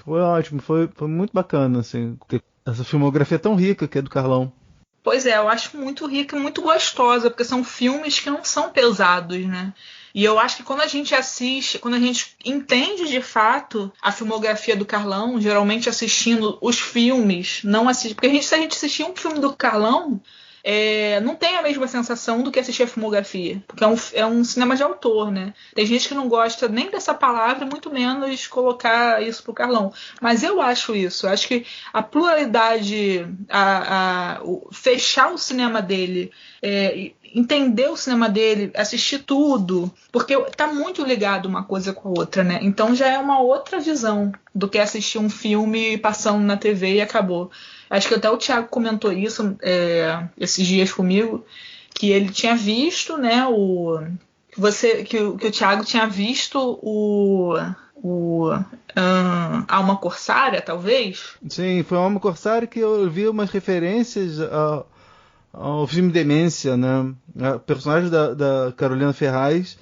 foi ótimo, foi muito bacana, assim, ter essa filmografia tão rica que é do Carlão. Pois é, eu acho muito rica e muito gostosa, porque são filmes que não são pesados, né? E eu acho que quando a gente assiste, quando a gente entende de fato a filmografia do Carlão, geralmente assistindo os filmes, não assiste, porque se a gente assistir um filme do Carlão, não tem a mesma sensação do que assistir a filmografia, porque é um cinema de autor, né? Tem gente que não gosta nem dessa palavra, muito menos colocar isso pro Carlão. Mas eu acho isso. Eu acho que a pluralidade, fechar o cinema dele, entender o cinema dele, assistir tudo, porque tá muito ligado uma coisa com a outra, né? Então já é uma outra visão do que assistir um filme passando na TV e acabou. Acho que até o Thiago comentou isso esses dias comigo, que ele tinha visto, né, que o Thiago tinha visto Alma Corsária, talvez? Sim, foi Alma Corsária que eu vi umas referências ao filme Demência, né? A personagem da Carolina Ferraz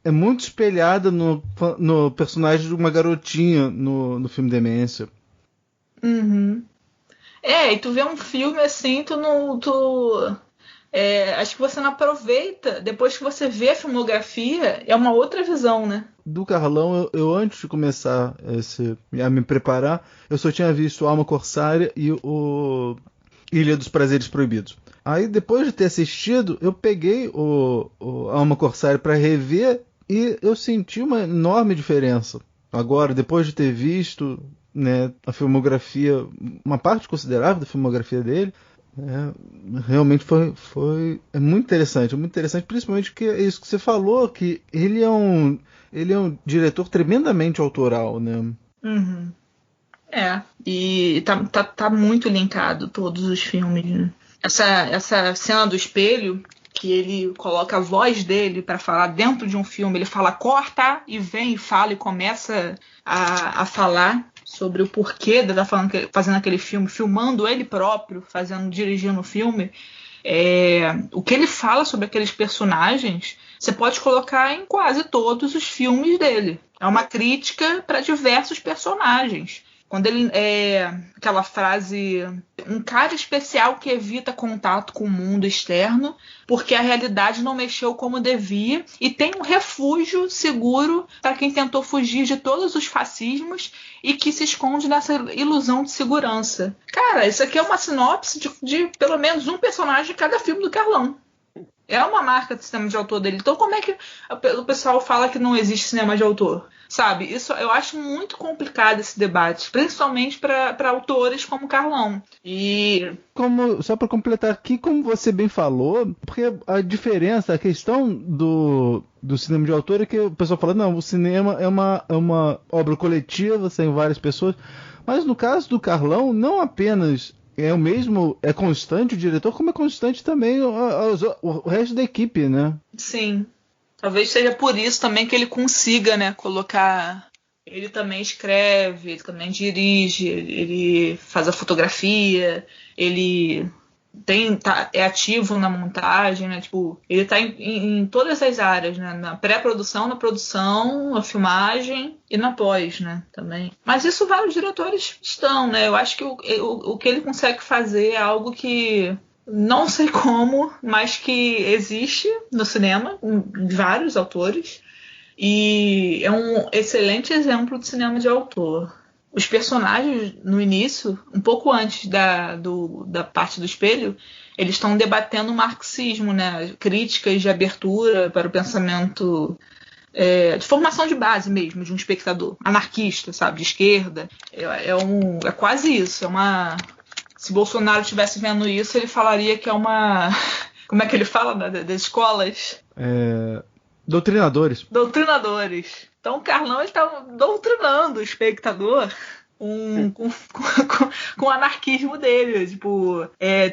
é muito espelhada no personagem de uma garotinha no filme Demência. Uhum. E tu vê um filme assim, acho que você não aproveita. Depois que você vê a filmografia, é uma outra visão, né? Do Carlão, eu antes de começar a me preparar, eu só tinha visto Alma Corsária e o Ilha dos Prazeres Proibidos. Aí, depois de ter assistido, eu peguei o Alma Corsária para rever e eu senti uma enorme diferença. Agora, depois de ter visto, né, a filmografia, uma parte considerável da filmografia dele, realmente é muito interessante, principalmente porque é isso que você falou, que ele é um diretor tremendamente autoral, né? Uhum. E tá muito linkado todos os filmes, né? Essa cena do espelho, que ele coloca a voz dele para falar dentro de um filme, ele fala corta e vem e fala e começa a falar sobre o porquê de estar fazendo aquele filme, filmando ele próprio, dirigindo o filme. O que ele fala sobre aqueles personagens, você pode colocar em quase todos os filmes dele. É uma crítica para diversos personagens. Quando ele aquela frase, um cara especial que evita contato com o mundo externo porque a realidade não mexeu como devia e tem um refúgio seguro para quem tentou fugir de todos os fascismos e que se esconde nessa ilusão de segurança. Cara, isso aqui é uma sinopse de pelo menos um personagem de cada filme do Carlão. É uma marca do cinema de autor dele. Então como é que o pessoal fala que não existe cinema de autor? Sabe, isso eu acho muito complicado esse debate, principalmente para autores como Carlão. Só para completar aqui, como você bem falou, porque a diferença, a questão do cinema de autor é que o pessoal fala, não, o cinema é uma obra coletiva, sem várias pessoas, mas no caso do Carlão, não apenas é constante o diretor, como é constante também o resto da equipe, né? Sim. Talvez seja por isso também que ele consiga, né, colocar... Ele também escreve, ele também dirige, ele faz a fotografia, ele é ativo na montagem, né? Tipo, ele tá em todas as áreas, né? Na pré-produção, na produção, na filmagem e na pós, né? Também. Mas isso vários diretores estão, né? Eu acho que o que ele consegue fazer é algo que... não sei como, mas que existe no cinema, de vários autores, e é um excelente exemplo de cinema de autor. Os personagens, no início, um pouco antes da parte do espelho, eles estão debatendo o marxismo, né? Críticas de abertura para o pensamento, de formação de base mesmo, de um espectador anarquista, sabe, de esquerda. É quase isso, Se Bolsonaro estivesse vendo isso, ele falaria que é uma... Como é que ele fala das escolas? Doutrinadores. Doutrinadores. Então o Carlão está doutrinando o espectador com o anarquismo dele. Tipo,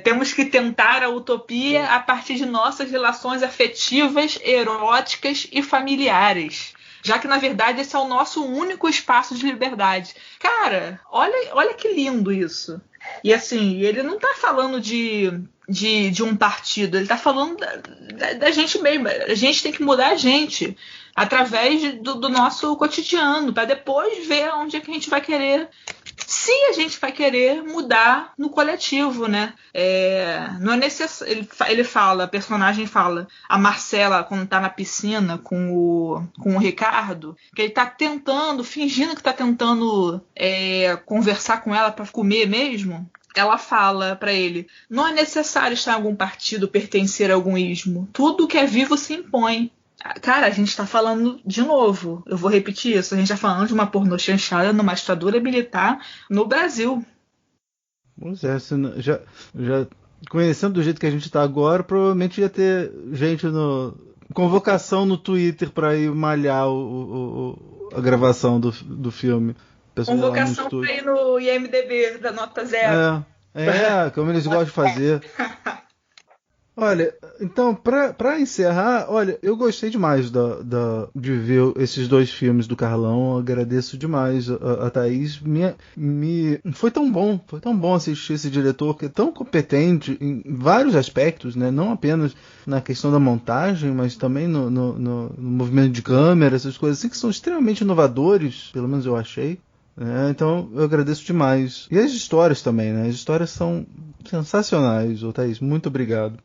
temos que tentar a utopia a partir de nossas relações afetivas, eróticas e familiares. Já que, na verdade, esse é o nosso único espaço de liberdade. Cara, olha que lindo isso. E assim, ele não tá falando de um partido, ele tá falando da gente mesmo. A gente tem que mudar a gente através do nosso cotidiano, para depois ver onde é que a gente vai querer, se a gente vai querer mudar no coletivo, né? Não é necessário. Ele fala, a personagem fala, a Marcela, quando tá na piscina com o Ricardo, que ele tá fingindo que tá tentando conversar com ela para comer mesmo. ela fala pra ele: não é necessário estar em algum partido, pertencer a algum ismo. Tudo que é vivo se impõe. Cara, a gente tá falando de novo. Eu vou repetir isso. A gente tá falando de uma pornô chanchada numa ditadura militar no Brasil. Pois é, já conhecendo do jeito que a gente tá agora, provavelmente ia ter gente convocação no Twitter pra ir malhar a gravação do filme. Convocação pra ir no IMDB da nota 0. Como eles gostam de fazer. Olha, então, pra encerrar, olha, eu gostei demais de ver esses dois filmes do Carlão. Eu agradeço demais a Thaís. Foi tão bom assistir esse diretor que é tão competente em vários aspectos, né? Não apenas na questão da montagem, mas também no movimento de câmera, essas coisas assim que são extremamente inovadores, pelo menos eu achei. Então eu agradeço demais. E as histórias também, né? As histórias são sensacionais, Thaís. Muito obrigado.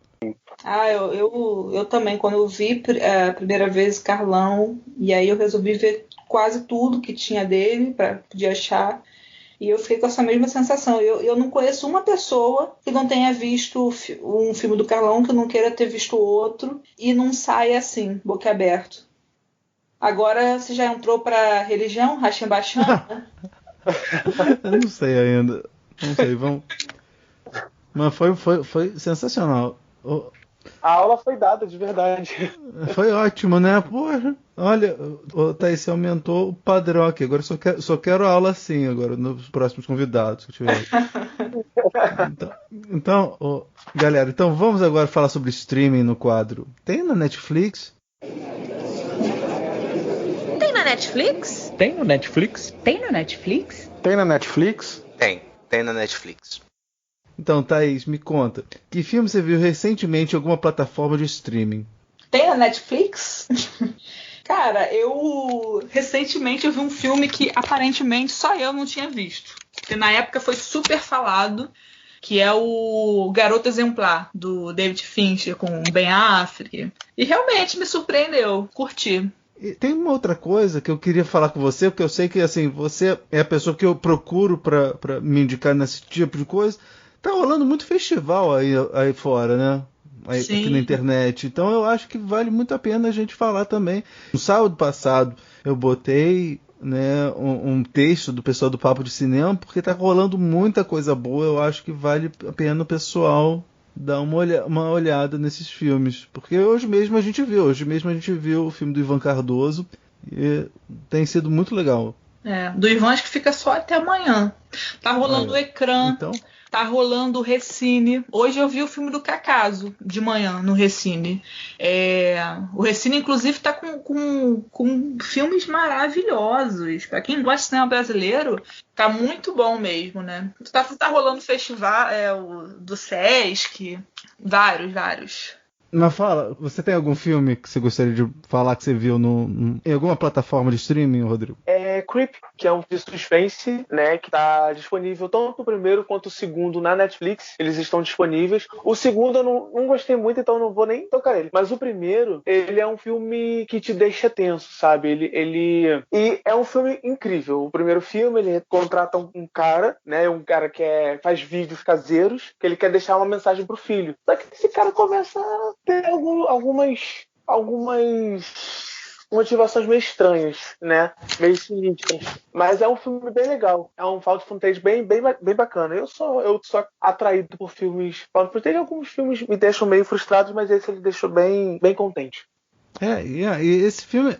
Eu também, quando eu vi a primeira vez Carlão, e aí eu resolvi ver quase tudo que tinha dele para poder achar, e eu fiquei com essa mesma sensação. Eu não conheço uma pessoa que não tenha visto um filme do Carlão, que não queira ter visto outro, e não saia assim, boquiaberto. Agora você já entrou pra religião, Rachem Bachan? Eu não sei ainda. Não sei, vamos. Mas foi sensacional. A aula foi dada, de verdade. Foi ótimo, né? Porra, olha, Thaís, você aumentou o padrão aqui. Agora só quero aula assim, agora, nos próximos convidados que tiver. Então, galera, então vamos agora falar sobre streaming no quadro. Tem na Netflix? Tem na Netflix? Tem no Netflix? Tem no Netflix? Tem na Netflix? Tem na Netflix. Então, Thaís, me conta. Que filme você viu recentemente em alguma plataforma de streaming? Tem na Netflix? Cara, recentemente eu vi um filme que aparentemente só eu não tinha visto. Que na época foi super falado, que é o Garota Exemplar, do David Fincher, com Ben Affleck. E realmente me surpreendeu, curti. E tem uma outra coisa que eu queria falar com você, porque eu sei que assim, você é a pessoa que eu procuro pra me indicar nesse tipo de coisa. Tá rolando muito festival aí fora, né? Aqui na internet. Então eu acho que vale muito a pena a gente falar também. No sábado passado eu botei, né, um texto do pessoal do Papo de Cinema, porque tá rolando muita coisa boa. Eu acho que vale a pena o pessoal dar uma olhada nesses filmes. Porque hoje mesmo a gente viu o filme do Ivan Cardoso e tem sido muito legal. Do Ivan acho que fica só até amanhã. Tá rolando o Ecrã. Então... Tá rolando o Recine. Hoje eu vi o filme do Cacaso de manhã no Recine. O Recine, inclusive, tá com filmes maravilhosos. Pra quem gosta de cinema brasileiro, tá muito bom mesmo, né? Tá rolando festival do Sesc. Vários. Mas fala, você tem algum filme que você gostaria de falar que você viu em alguma plataforma de streaming, Rodrigo? Creep, que é um de suspense, né, que está disponível tanto o primeiro quanto o segundo na Netflix. Eles estão disponíveis. O segundo eu não gostei muito, então não vou nem tocar ele. Mas o primeiro, ele é um filme que te deixa tenso, sabe? E é um filme incrível. O primeiro filme, ele contrata um cara, né, um cara que faz vídeos caseiros, que ele quer deixar uma mensagem pro filho. Só que esse cara começa a ter algumas motivações meio estranhas, né? Meio sinistras. Mas é um filme bem legal. É um found footage bem bacana. Eu sou atraído por filmes found footage. Alguns filmes me deixam meio frustrados, mas esse ele deixou bem contente. E esse filme...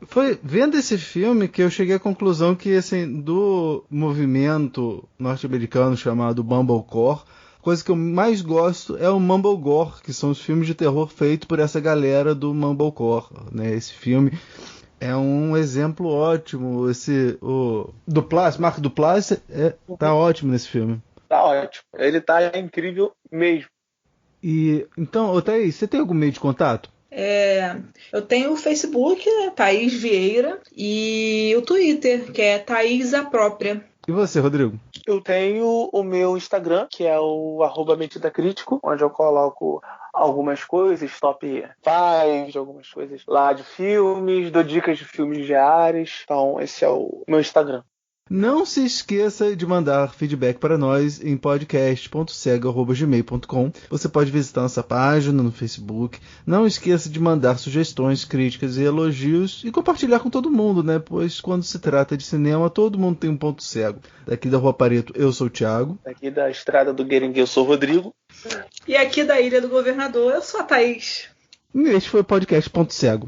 Foi vendo esse filme que eu cheguei à conclusão que, assim, do movimento norte-americano chamado Mumblecore, a coisa que eu mais gosto é o Mumblegore, que são os filmes de terror feitos por essa galera do Mumblecore, né? Esse filme é um exemplo ótimo. Mark Duplass tá ótimo nesse filme. Tá ótimo. Ele tá incrível mesmo. E então, Thaís, você tem algum meio de contato? Eu tenho o Facebook, né, Thaís Vieira, e o Twitter, que é Thaís a Própria. E você, Rodrigo? Eu tenho o meu Instagram, que é o @metidacrítico, onde eu coloco algumas coisas, top 5, algumas coisas lá de filmes, dou dicas de filmes diários. Então, esse é o meu Instagram. Não se esqueça de mandar feedback para nós em podcast.cego@gmail.com. Você pode visitar nossa página no Facebook. Não esqueça de mandar sugestões, críticas e elogios e compartilhar com todo mundo, né? Pois quando se trata de cinema, todo mundo tem um ponto cego. Daqui da Rua Pareto, eu sou o Thiago. Daqui da Estrada do Gueringue, eu sou o Rodrigo. E aqui da Ilha do Governador, eu sou a Thaís. E este foi o podcast Ponto Cego.